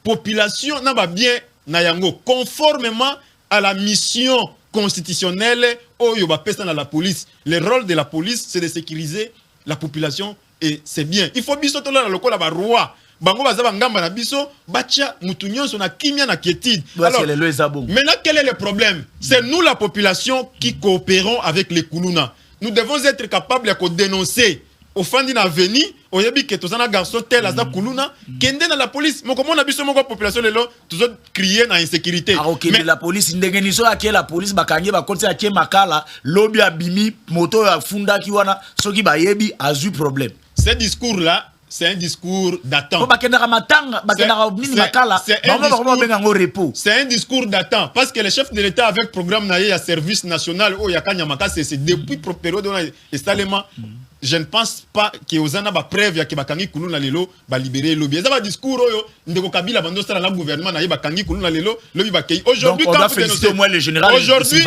population na ba bien na yango conformément à la mission constitutionnelle oyo ba pesa na la police. Le rôle de la police c'est de sécuriser la population et c'est bien. Il faut biso to la lokola ba roi. Bango baza bangamba na biso bacha mutu nyonso na kimia na quiétude. Alors maintenant quel est le problème? C'est nous la population qui coopérons avec les Kuluna. Nous devons être capables de dénoncer au fin d'une avenue au yebi que tozana garçon tel aza kuluna kende na la police moko mona biso moko population lelo toujours crier na insécurité. Mais la police ndengeni so aké la police bakangi ba konti aké makala lobby abimi moto ya funda ki wana soki ba yebi azu problème. Ce discours là c'est un discours datant. C'est un discours datant parce que le chef de l'État avec programme naïe à service national au Yakanyamaka c'est depuis période de Salema. Je ne pense pas que Ozana ba preuve ya ke bakangi kuluna lelo ba libérer lobby. Ça va discours oyo ndeko Kabila bando sala na gouvernement na bakangi kuluna lelo lobby ba kei. Aujourd'hui quand vous dénoncez au moins le général aujourd'hui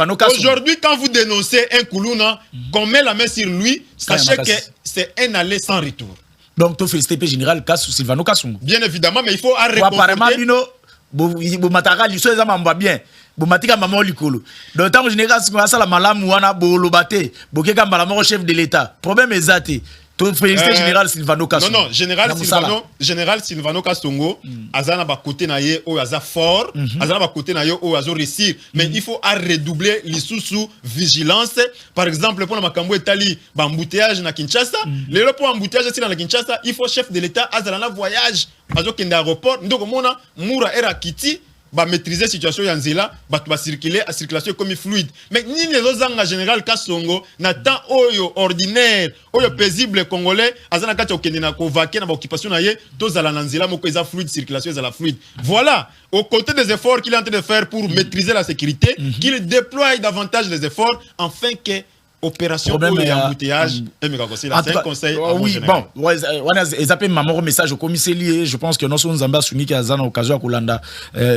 quand vous dénoncez un kuluna qu'on met la main sur lui, sachez que c'est un aller sans retour. Donc tu félicite le général Kassou Sylvano Kassungu. Bien évidemment mais il faut arrêter. Apparemment bino bo mataka liso ezama mba bien. Bo matika mama likolo. Donc tant général ce qu'on a ça la malamu wana bo lobate, bo keka mbala mo chef de l'état. Problème ezate. To félicité général Silvano Kasongo. Non, général Silvano Kasongo, azana ba côté na ye o aza fort, azana ba côté na ye o azo réussir, mais il faut redoubler les sous vigilance. Par exemple, pour la makambo etali ba embouteillage na Kinshasa, le pour embouteillage c'est na Kinshasa, il faut chef de l'état azana na voyage, azo kende aéroport, ndoko mona mura era kiti ba maîtriser situation ya nzela ba circuler à circulation comme fluide, mais ni les autres général Kasongo na temps oyo ordinaire oyo paisible congolais azana kati okende na convainquer na ba occupation na ye tozala na nzela moko eza fluide, circulation eza la fluide. Voilà, aux côtés des efforts qu'il est en train de faire pour maîtriser la sécurité, qu'il déploie davantage les efforts afin que opération pour l'embouteillage. C'est un conseil. Oui, bon, on a zappé mon message au commissaire. Je pense que nous sommes en bas soumis à Zana occasion à Kolanda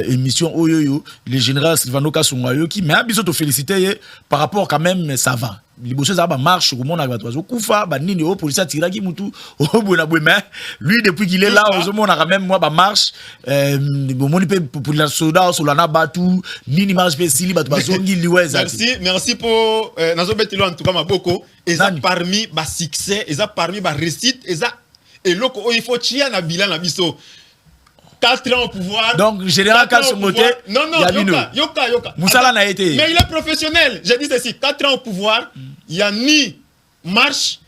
émission Oyoyo, le général Silvano Kasongo qui m'a besoin de féliciter par rapport quand même ça va. Liboso za ba marche au monde à toi kufa ba nini o police tira ki mutu o bona mais lui depuis qu'il est là au monde a quand même moi ba marche bon mon pour la soda sur la nabatu nini marche spécial ba zongi liweza. Merci pour nazo betilo en tout cas maboko et ça parmi ba succès et ça parmi ba réussite et ça et loko il faut tia na bilan na biso 4 ans au pouvoir. Donc, général Kasongo, non, Yoka. Moussala n'a été. Mais il est professionnel. J'ai dit ceci, 4 ans au pouvoir, il n'y a ni marche,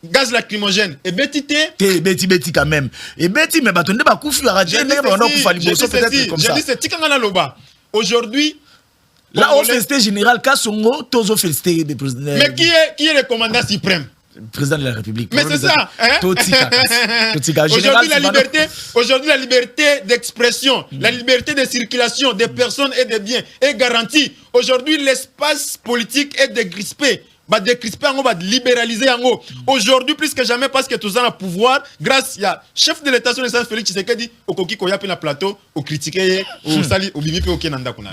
gaz lacrymogène. Et Betty Betty quand même. Et Betty, mais on pas koufu à radio, mais on a koufu à Liboso peut-être comme ça. J'ai dit c'est Tikangana Loba. Aujourd'hui, là, on félicite général Kasongo, Tozo félicité des présidents. Mais qui est le commandant suprême? Président de la République. Mais c'est ça, hein? Aujourd'hui, la liberté d'expression, la liberté de circulation des personnes et des biens est garantie. Aujourd'hui, l'espace politique est décrispé. Décrisper, on va libéraliser. Aujourd'hui, plus que jamais, parce que tout ça a pouvoir, grâce à chef de l'État, son Excellence Félix Tshisekedi, au Koki Koyapi na plateau, au critiquer, au sali, au bimipi, au Kenanda Kuna.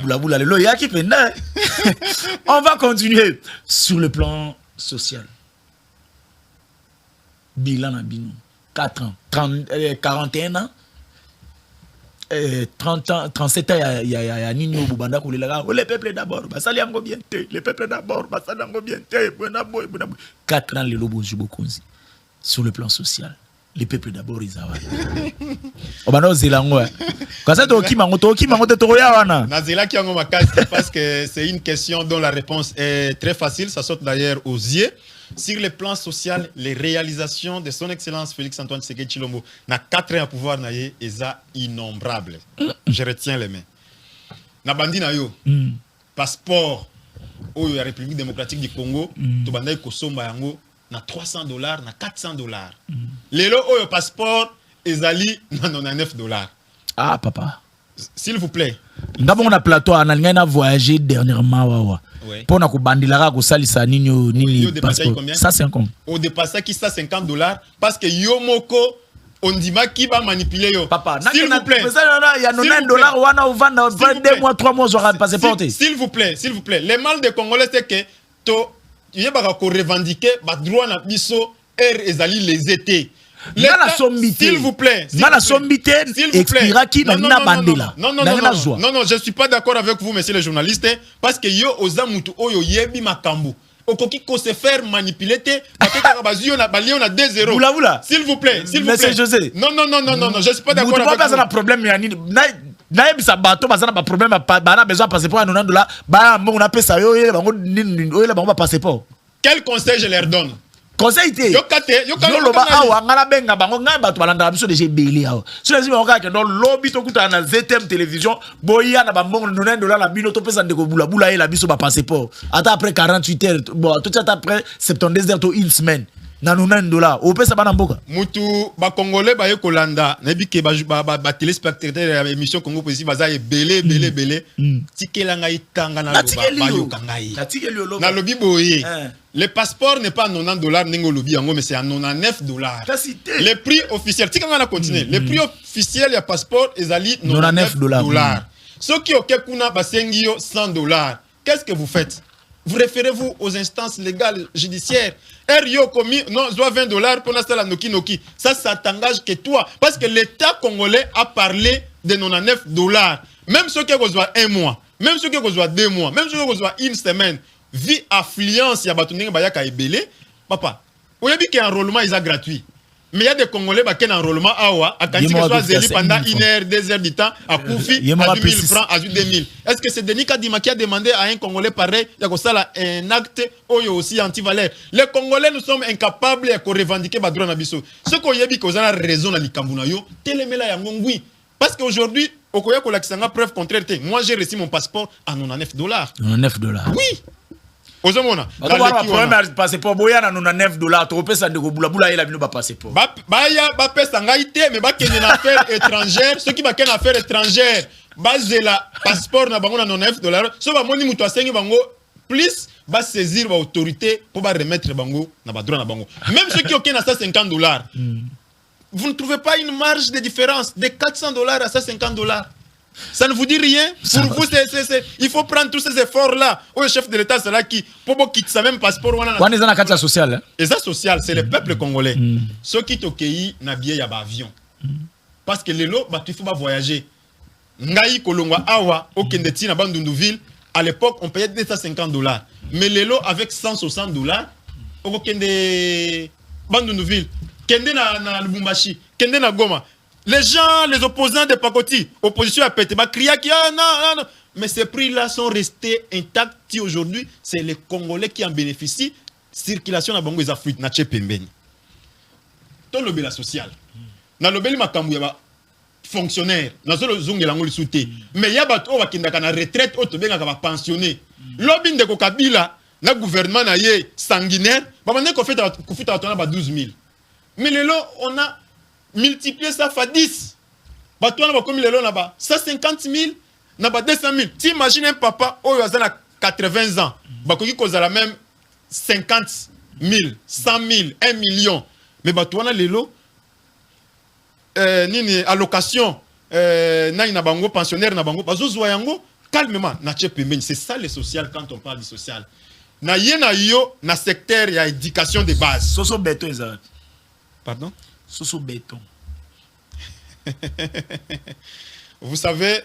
On va continuer sur le plan social. Bilan à Bino, 4 ans, 41 ans, 30 ans, 37 ans, il y a Nino Boubanda qui est là. Le peuple d'abord, ça lui a bien été. Le peuple d'abord, ça lui a bien été. 4 ans, les lobos Jubokonzi. Sur le plan social, les peuples d'abord, ils avaient. On va nous dire quand ça, parce que c'est une question dont la réponse est très facile. Ça saute d'ailleurs aux yeux. Sur le plan social, les réalisations de son Excellence Félix Antoine Tshisekedi Tshilombo na 4 ans à pouvoir naye eza innombrable. Je retiens les mains. Na bandi na yo passeport au la République démocratique du Congo, to banda kosomba yango na $300 na $400. Lelo oyo passeport ezali na $99. Ah papa. S'il vous plaît. D'abord on a plateau on a voyagé dernièrement wawa. Pour na ko bandila ko salisa nini passeport. Ça c'est un con. Au dépassé qui ça $50 parce que yo moko on dit qui va manipuler yo. Papa, s'il vous plaît. Il y a $90 wana ou 2 mois 3 mois j'aurai passeport. S'il vous plaît. Le mal des Congolais c'est que to yeba ko revendiquer ba droit na biso ezali les étés. S'il vous plaît. Non, je ne suis pas d'accord avec vous, messieurs les journalistes, parce que yo ozamutu oyo yebi makambu. Okoki ko se faire manipuler te, on a 2-0. S'il vous plaît. Monsieur José. Non, je ne suis pas d'accord avec vous. Pas problème ça bateau pas problème ba besoin passeport à $90 ba on appelle ça yo ba passeport. Quel conseil je leur donne? Conseil te yo loba awa ngala benga bango ngai bato balanda biso déjà belé awa so les gens que dans lobby to kuta na ZTM télévision boya na bambongo $90 la bino to pesa ndeko bula la biso ba passeport ata après 48 heures bon tout ça après 72 heures to une semaine na $90 o pesa bana mboka mutu ba congolais ba yekolanda na bike ba téléspectateur ya émission Congo Positif baza belé tikela ngai tanga na loba yoka ngai na lobi boye. Le passeport n'est pas à $90 n'engo lobby yango mais c'est à $99. Le prix officiel tika ngana continuer. Le prix officiel ya passeport ezali $99. Ceux qui okekuna basengi yo $100. Qu'est-ce que vous faites? Vous référez-vous aux instances légales judiciaires. Rio commis non doit $20 pour l'instant la noki. Ça t'engage que toi parce que l'État congolais a parlé de $99. Même ceux qui reçoivent 1 mois, même ceux qui reçoivent 2 mois, même ceux qui reçoivent 1 semaine. Vie affluence ya batunenge bayaka ebele papa Vous avez dit qu'enrôlement est gratuit. Mais il y a des Congolais qui ont un enrôlement à Kanti que soit zéli pendant 1 heure, 2 heures du temps, à Koufi, à 2 000 francs, à 2 000. Est-ce que c'est Denis Kadima qui a demandé à un Congolais pareil, il y a un acte aussi anti-valeur? Les Congolais, nous sommes incapables de revendiquer les droits nabiso. Ce qu'on y a dit, qu'on a raison dans l'Ikambunayo, télémela yangongui. Parce qu'aujourd'hui, au Koya Kolakisanga, preuve contraire, moi j'ai reçu mon passeport à $99. $99. Oui. Ozomona. Le problème passeport boya na $99 to pesa ndeko bula bula ila bino ba passeport. Ba pesa ngaite mais ba kene na affaire étrangère, ceux qui ba kene affaire étrangère, base la passeport na bango na $99. So ba moni muto asengi bango plus ba saisir ba autorité pour ba remettre bango na ba droit na bango. Même ceux qui ont à $150. Vous ne trouvez pas une marge de différence de $400 à $150? Ça ne vous dit rien? Pour vous, il faut prendre tous ces efforts-là. Le chef de l'État, c'est là qui, pour quitter sa même passeport. On est dans la carte sociale. Et ça, social, c'est le peuple congolais. Ceux qui t'ont accueilli, n'a bien y a un avion. Parce que les lots, il faut pas voyager. Ngaï Kolongwa Awa, au Kendeti, na Bandundouville, à l'époque, on payait $250. Mais les lots avec $160, au Kende Bandundouville, Kende na Lubumbashi, Kende na Goma. Les gens, les opposants de Pakoti, opposition à Pété, criaient qu'il y a non. Mais ces prix-là sont restés intacts. Aujourd'hui, c'est les Congolais qui en bénéficient. Circulation na bango les Afriques, na Tchepembeni. Dans le la social. Dans le makambu ya fonctionnaire, dans le zong la ngoli souté. Mais ya bato wa kindaka na retraite, auto benga ka pensionné. Lobby de Kabila, na gouvernement na ye sanguinaire, ba mané ko fait ba 12 000. Mais les lots, on a multiplier ça fois 10. Bah, toi, on a comme les lots là-bas. 150 000, n'a pas 200 000. Tu imagines un papa, oh, il a 80 ans. Bah, qui cause la même 50 000, 100 000, 1 million. Mais bah, toi, on a les lots. Nini, allocation, na bango, pensionnaire, na bango. Bah, zozoyango, calmement, na tchepemeni. C'est ça le social quand on parle du social. Na yo, na secteur, il y a éducation de base. Soso béton, ça. Pardon? Soso béton. Vous savez,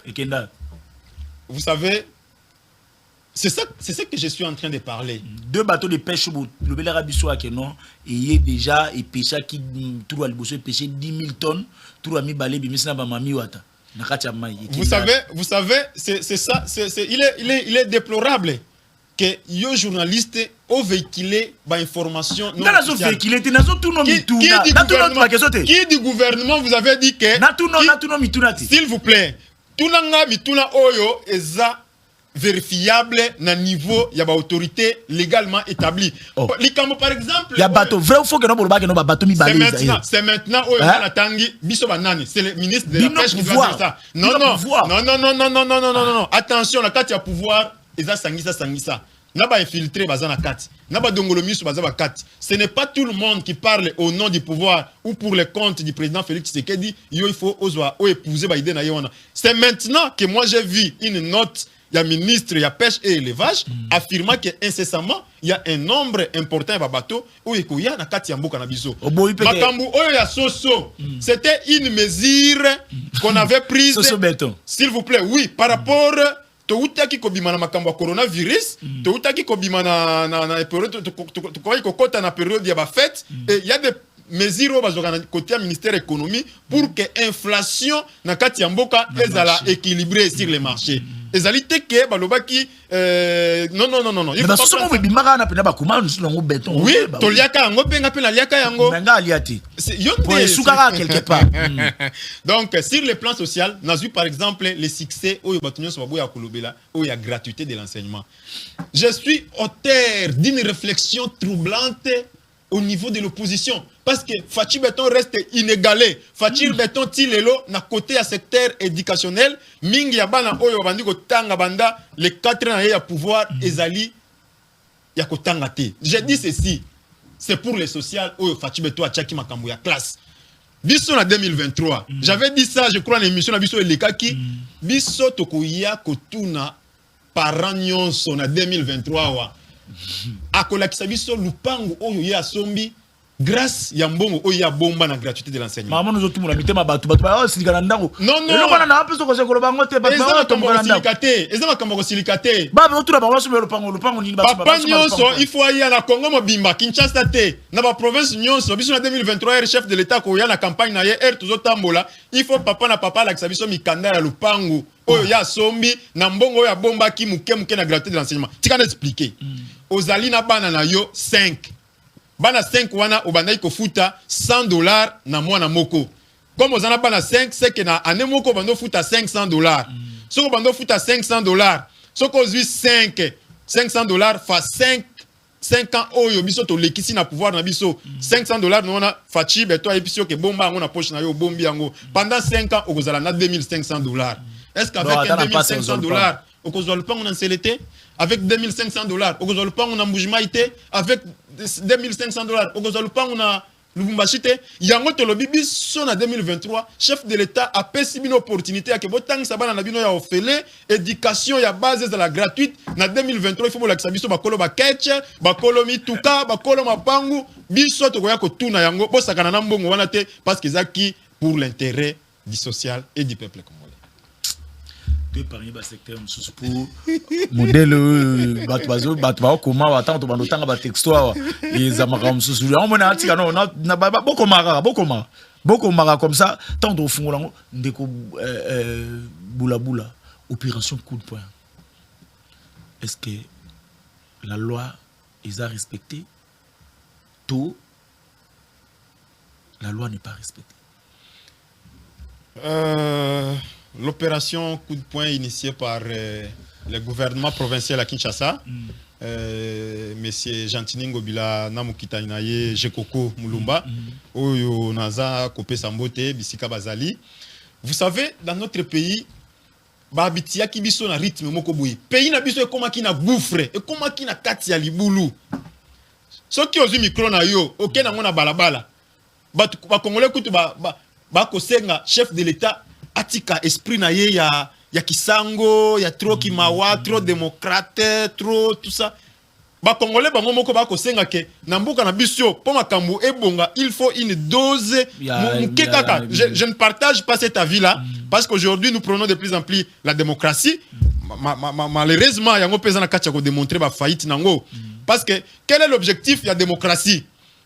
c'est ça que je suis en train de parler. 2 bateaux de pêche, le bel arabiso à Kenon, et il y a déjà et pêcha qui trouve le bosso pêcher 10 000 tonnes, tout a mis balé, bimisna ba mami wata. Vous savez, c'est ça, il est déplorable que les journalistes ont véhiculé des informations non officielles. Qui du gouvernement vous avez dit que s'il vous plaît, tunanga mituna oyo eza vérifiable na niveau ya ba autorité légalement établie. Likambo par exemple, ya bateau vrai ou faux que non ba bateau mi balé. C'est maintenant oyo na tangi biso banani, c'est le ministre de la pêche qui doit dire ça. Non. Attention, la carte ya pouvoir eza sangisa. Naba infiltré bazana kati. Naba dongolomisu bazaba kati. Ce n'est pas tout le monde qui parle au nom du pouvoir ou pour le compte du président Félix Tshisekedi. Il faut épouser Biden na yona. C'est maintenant que moi j'ai vu une note il y a ministre, il y a pêche et élevage affirmant que incessamment il y a un nombre important de bateaux où il y a na kati ya mboka na biso. Makambu oyo ya soso. C'était une mesure qu'on avait prise. S'il vous plaît, oui, par rapport toutaki kobima na makambo ya coronavirus, toutaki kobima na période kokota na période ya ba fête, et il y a des mesures bazoka na côté ministère économie pour que inflation na kati ya mboka ezala équilibrée sur les marchés. Ezali teke balobaki non. Il faut pas que bimaka na pena ba kuma nsulongo béton. Oui, toliaka yango penga pena liaka yango. Menga aliati. Pour soukara quelque part. Donc sur le plan social, n'a vu par exemple les succès au batunyo sobabo ya kolobela, où il y a gratuité de l'enseignement. Je suis auteur d'une réflexion troublante au niveau de l'opposition. Parce que Fachi Beton reste inégalé. Fachi Beton tilelo na côté à secteur éducationnel. Mingi ya bana oyo bandi ko tanga banda les 4 ans ya pouvoir ezali ya ko tanga te. J'ai dit ceci. C'est pour les social oyo Fachi Beton a tchaki makambo ya classe. Biso na 2023. J'avais dit ça, je crois, dans l'émission na biso elekaki. Biso tokoya kotuna parents nyonso na 2023 wa. Akolakisa biso lupango oyo ya sombi grâce ya mbongo oyo ya bomba na gratuité de l'enseignement. Maman nous otumula mitema batu oh silika ndako. Non non. Le bana na peso ko se ko bango te batu ba to mbona silikate. Ezama kambo silikate. Ba be otula bango so lupango ni ba. Papa nyonso il faut aller na Congo mobimba Kinshasa te. Na ba province nyonso biso na 2023 chef de l'état ko ya na campagne na ye tuzo tambola. Il faut papa na papa la biso mikanda ya lupango. Oyo ya sombi na mbongo ya bomba ki muke na gratuité de l'enseignement. Tika na expliquer. Ozali na bana na yo 5. Bana 5 wana obandai ko futa $100 na mwana moko. Comme ozana bana 5 c'est que na ane moko bando futa $500. Soko bando futa $500. Soko ozui 500$ fa 5 ans oyo biso to lekisi na pouvoir na biso $500 nona fachi beto episio ke bomba ngo na poche na yo bombi yango pendant 5 ans okozala na $2500. Est-ce qu'avec $2500 okozwa lupango na nselete avec $2500 okozwa lupango na mbujmaite avec $2500 okozwa lupango na Lubumbashi te yango tolobi biso na 2023 chef de l'état a pesi bino opportunité ya ke botangisa bana na bino ya ofele éducation ya base de la gratuite na 2023 il faut bolakisa biso bakolo bakeche bakolo mituka bakolo mapangu biso tokoya kotuna yango bosakana na mbongo wana te parce que ezaki pour l'intérêt du social et du peuple congolais. Deux parmi les secteurs pour modèle batwa comment attends to bando tanga ba texto et za makam susu on mona atika no na boko mara comme ça tant au fond là ndeko boula opération coup de poing. Est-ce que la loi est à respecter? Tout la loi n'est pas respectée. L'opération coup de poing initiée par le gouvernement provincial à Kinshasa, Monsieur Gentini Ngobila Namukita Inaye Jekoko Mulumba, Oyo Naza Kopé Sambote, Bisika Bazali. Vous savez, dans notre pays, Babitia qui biso na rythme moko boui. Pays na biso ekoma ki na gouffre, ekoma ki na kati ya libulu. So ki ozu micro na yo, ok na ngona balabala. Ba Congolais kutu ba kosenga chef de l'état atika esprit na ye ya kisango ya trop kimawa trop démocrate trop tout ça ba congolais bango moko ba ko senga ke na mbuka na biso po makambo ebonga il faut une dose kaka je ne partage pas cet avis là parce qu'aujourd'hui nous prenons de plus en plus la démocratie malheureusement yango pesa na kacha ko démontrer ba faillite nango parce que quel est l'objectif de la démocratie?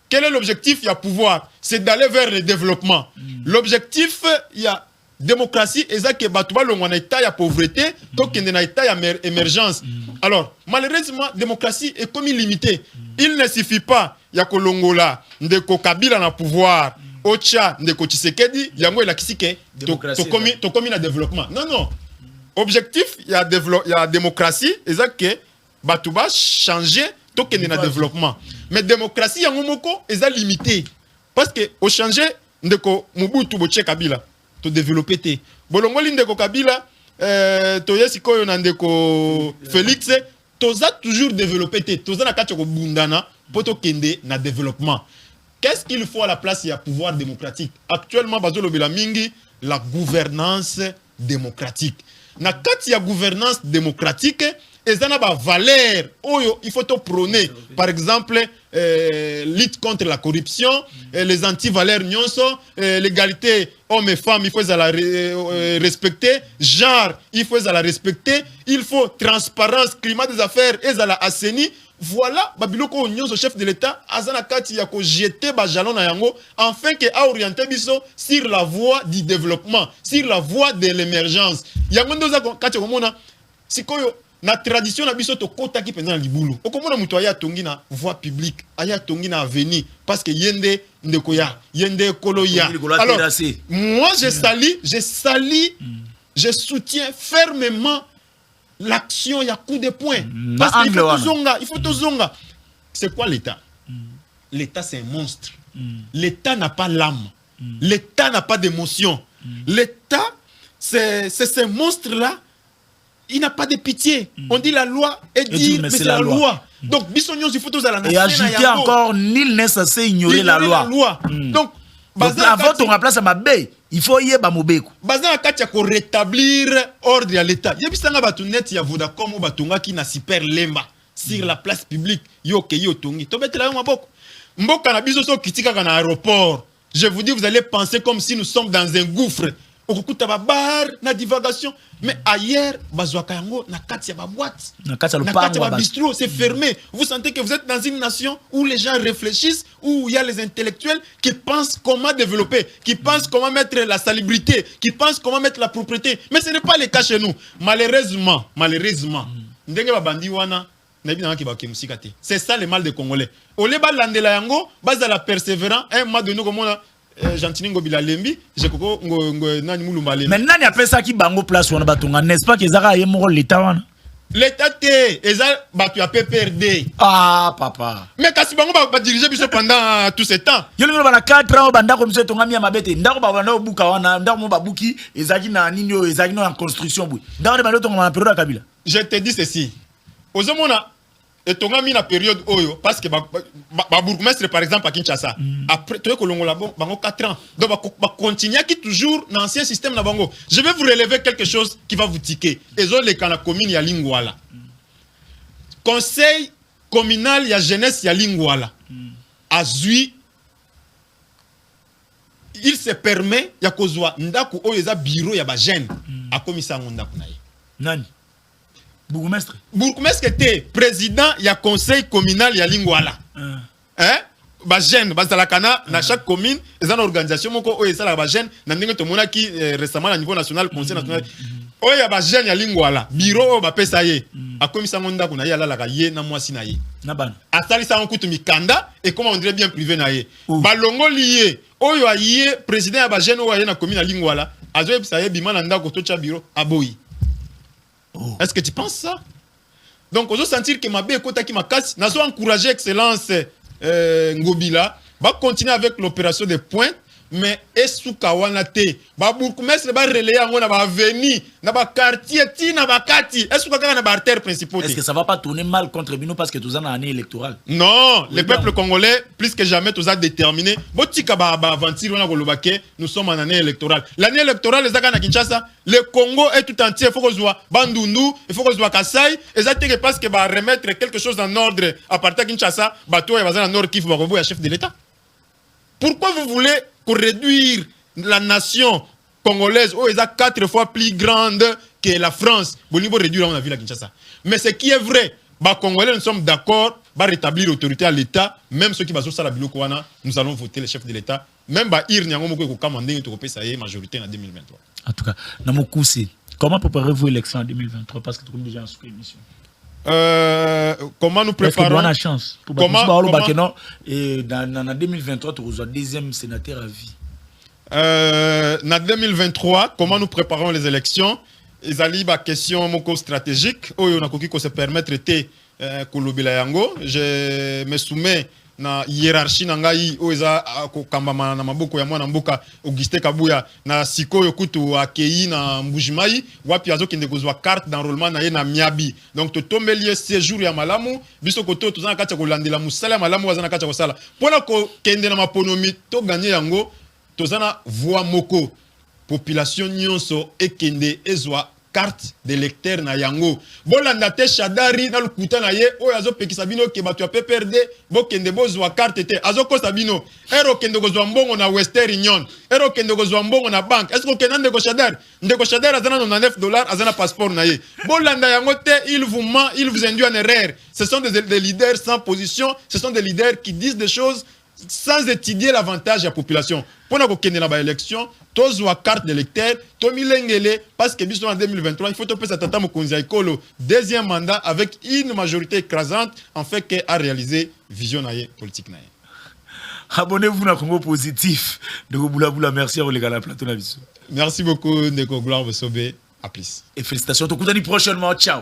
Quel est l'objectif? Il y a pouvoir, c'est d'aller vers le développement. L'objectif, il y a démocratie, et ça que batuba l'on état ya pauvreté, donc il y a état ya émergence. Alors, malheureusement, démocratie est comme illimitée. Il ne suffit pas, il y a Kolongola, ndeko Kabila na pouvoir, Ocha, ndeko Tshisekedi, yango il a kisike, to komi na développement. Non, non. Objectif, il y a démocratie, et ça que batuba changer, donc il y a développement. Mais démocratie, yango moko, est limité. Parce que au changer, ndeko Mobutu Boche Kabila. To développer te bolongoli ndeko Kabila to yesiko yo ndeko Félix toza toujours développer te toza na kati ko bundana poto kende na développement. Qu'est-ce qu'il faut à la place il y a pouvoir démocratique? Actuellement bazolo bela mingi la gouvernance démocratique. Na kati ya gouvernance démocratique ezana ba valeur oyo il faut to prôner. Par exemple lutte contre la corruption, les anti-valeurs nyonso, l'égalité hommes et femmes, il faut la respecter, genre, il faut la respecter, il faut transparence, climat des affaires, et la assaini. Voilà, babiloko nyonso chef de l'État, azana kati ya ko jeter ba jalon na yango, afin que a orienter biso sur la voie du développement, sur la voie de l'émergence. Yango ndoza kati komona sikoyo na tradition na biso to kota ki penza na libulu okomona muto aya tongi na voie publique aya tongi na avenue parce que yende ndeko ya yende kolo ya. Alors moi je soutiens fermement l'action ya coup de poing parce qu'il faut tout zonga. C'est quoi l'État? L'État c'est un monstre. L'État n'a pas l'âme. L'État n'a pas d'émotion. L'État c'est ce monstre là. Il n'a pas de pitié. On dit la loi et dire mais c'est la loi. Donc bisognos il faut tous à la et ajouter encore nul n'est censé ignorer la loi. Donc avant ton remplace ma baie, il faut y ba mobeko. Bazana katia ko rétablir ordre à l'état. Yebisanga batu net ya Vodacom ou batunga ki na super lemba sur la place publique yo ke yo tongi. To betela yo maboko. Mboka na biso so kitika kana aéroport. Je vous dis, vous allez penser comme si nous sommes dans un gouffre. Okukuta ba bar na divagation, mais ailleurs bazwaka yango na kati ya ba boîte. Na kati ya ba bistrot, c'est fermé. Vous sentez que vous êtes dans une nation où les gens réfléchissent, où il y a les intellectuels qui pensent comment développer, qui pensent comment mettre la salubrité, qui pensent comment mettre la propriété. Mais ce n'est pas le cas chez nous. Malheureusement, ndenge ba bandi wana c'est ça le mal des Congolais. Au lieu de yango, bazala persévérant, un mois de nous comme on a Jantiningo Bilalembi, je koko nani mulumba lembi. Mais nani appelle ça qui bango place wana batonga, n'est-ce pas que zara yemoro l'état wana? L'état té, eza batu a PPRD. Ah papa. Mais kasi bango ba diriger biso pendant tout ce temps. Yo lingo bana 4 ans banda comme ça tonga mi mabete, ndako ba bana obuka wana, ndako mo babuki, ezaki na nini yo, ezaki no en construction boui. Ndako bana tonga na période Kabila. Je te dis ceci. Ozomona et tonga mi na période oyo parce que ba bourgmestre par exemple à Kinshasa après toi kolongo la bango 4 ans donc ba continuer qui toujours dans l'ancien système na bango. Je vais vous relever quelque chose qui va vous tiquer. Ezo le kana commune ya Lingwala. Conseil communal ya jeunesse ya Lingwala. Azui il se permet ya kozwa ndako oyo eza bureau ya ba jeune a komisa ndako na ye. Nani? Bourgmestre était président ya conseil communal ya Lingwala. Hein? Ba jeune bazalakana na chaque commune ils ont une organisation moko oyo esala ba jeune na ndenge to mona ki récemment à niveau national conseil national oyo ba jeune ya Lingwala bureau ba pesa ye akomisa ngonda kuna ye ala ka ye na mwasi na ye na bana atali sa nkutu mikanda et comment on dirait bien privé na ye balongo lié oyo aye président ya ba jeune oyo na commune ya Lingwala azo epsa ye bima na ndako to cha bureau aboyi. Est-ce que tu penses ça? Donc, on doit sentir que ma bé kota ki makasi, nazo encourager excellence Ngobila, va continuer avec l'opération de pointe, mais esuka wana te. Ba bourgmestre ba relayer yango na ba avenue, na ba quartier ti na ba kati. Esuka kaka na ba artère principaux. Est-ce que ça va pas tourner mal contre Bino parce que tous en année électorale? Non, oui, le peuple congolais plus que jamais tous a déterminé. Botika ba aventure wana kolobake, nous sommes en année électorale. L'année électorale les aka na Kinshasa, le Congo est tout entier, il faut que soit Bandundu, il faut que soit Kasai, exactement parce que va remettre quelque chose en ordre à partir de Kinshasa, bateau et bazana nord Kivu ba revoir chef de l'État. Pourquoi vous voulez pour réduire la nation congolaise où elle est 4 fois plus grande que la France? Vous voulez réduire la ville à Kinshasa. Mais ce qui est vrai, les Congolais, nous sommes d'accord pour rétablir l'autorité à l'État. Même ceux qui vont sur la Bilokoana, nous allons voter le chef de l'État. Même si nous avons une majorité en 2023. En tout cas, comment préparez-vous l'élection en 2023? Parce que nous sommes déjà en sous-émission. Comment nous préparons la chance pour dans 2023 tu reçois deuxième sénateur à vie. En 2023 comment nous préparons les élections? Ils allaient ba question moko stratégique oyo na koki ko se permettre te kolobela yango. Je me soumets na hiérarchie na ngai oyo eza ko kambama na maboko ya mwana mboka Auguste Kabuya na sikoyo kutu akei na Mbujimai wapi azokende kozwa carte d'enrôlement na ye na Miabi. Donc to tombelier séjour ya malamu biso koto tozana kati ko landela musala malamu wazana kati ko sala pona ko kende na maponomi to gagner yango tozana voix moko population nyonso ekende ezwa carte d'électeur na yango bolanda te Shadari na lukuta na ye oyo azopekisa bino ke bato ya PPRD bokende bozwa carte te azokosa bino ero kende kozwa mbongo na Western Union ero kende kozwa mbongo na banque est-ce que kenande ko Shadari ndeko Shadari azana $99 azana passeport na ye bolanda yango te il vous ment il vous induit en erreur. Ce sont des leaders sans position, ce sont des leaders qui disent des choses sans étudier l'avantage de la population. Pour nous gagner la élection, tous ont carte d'électeur, tous milengele parce que en 2023, il faut que ça tata Mokonzi Ekolo deuxième mandat avec une majorité écrasante en fait qu'à réaliser vision politique naie. Abonnez-vous à Congo Positif. Ndeko Boula, merci à vous les gars la plateau na biso. Merci beaucoup Ndeko Gloire Bosobe. À plus. Et félicitations, on te prochainement. Ciao.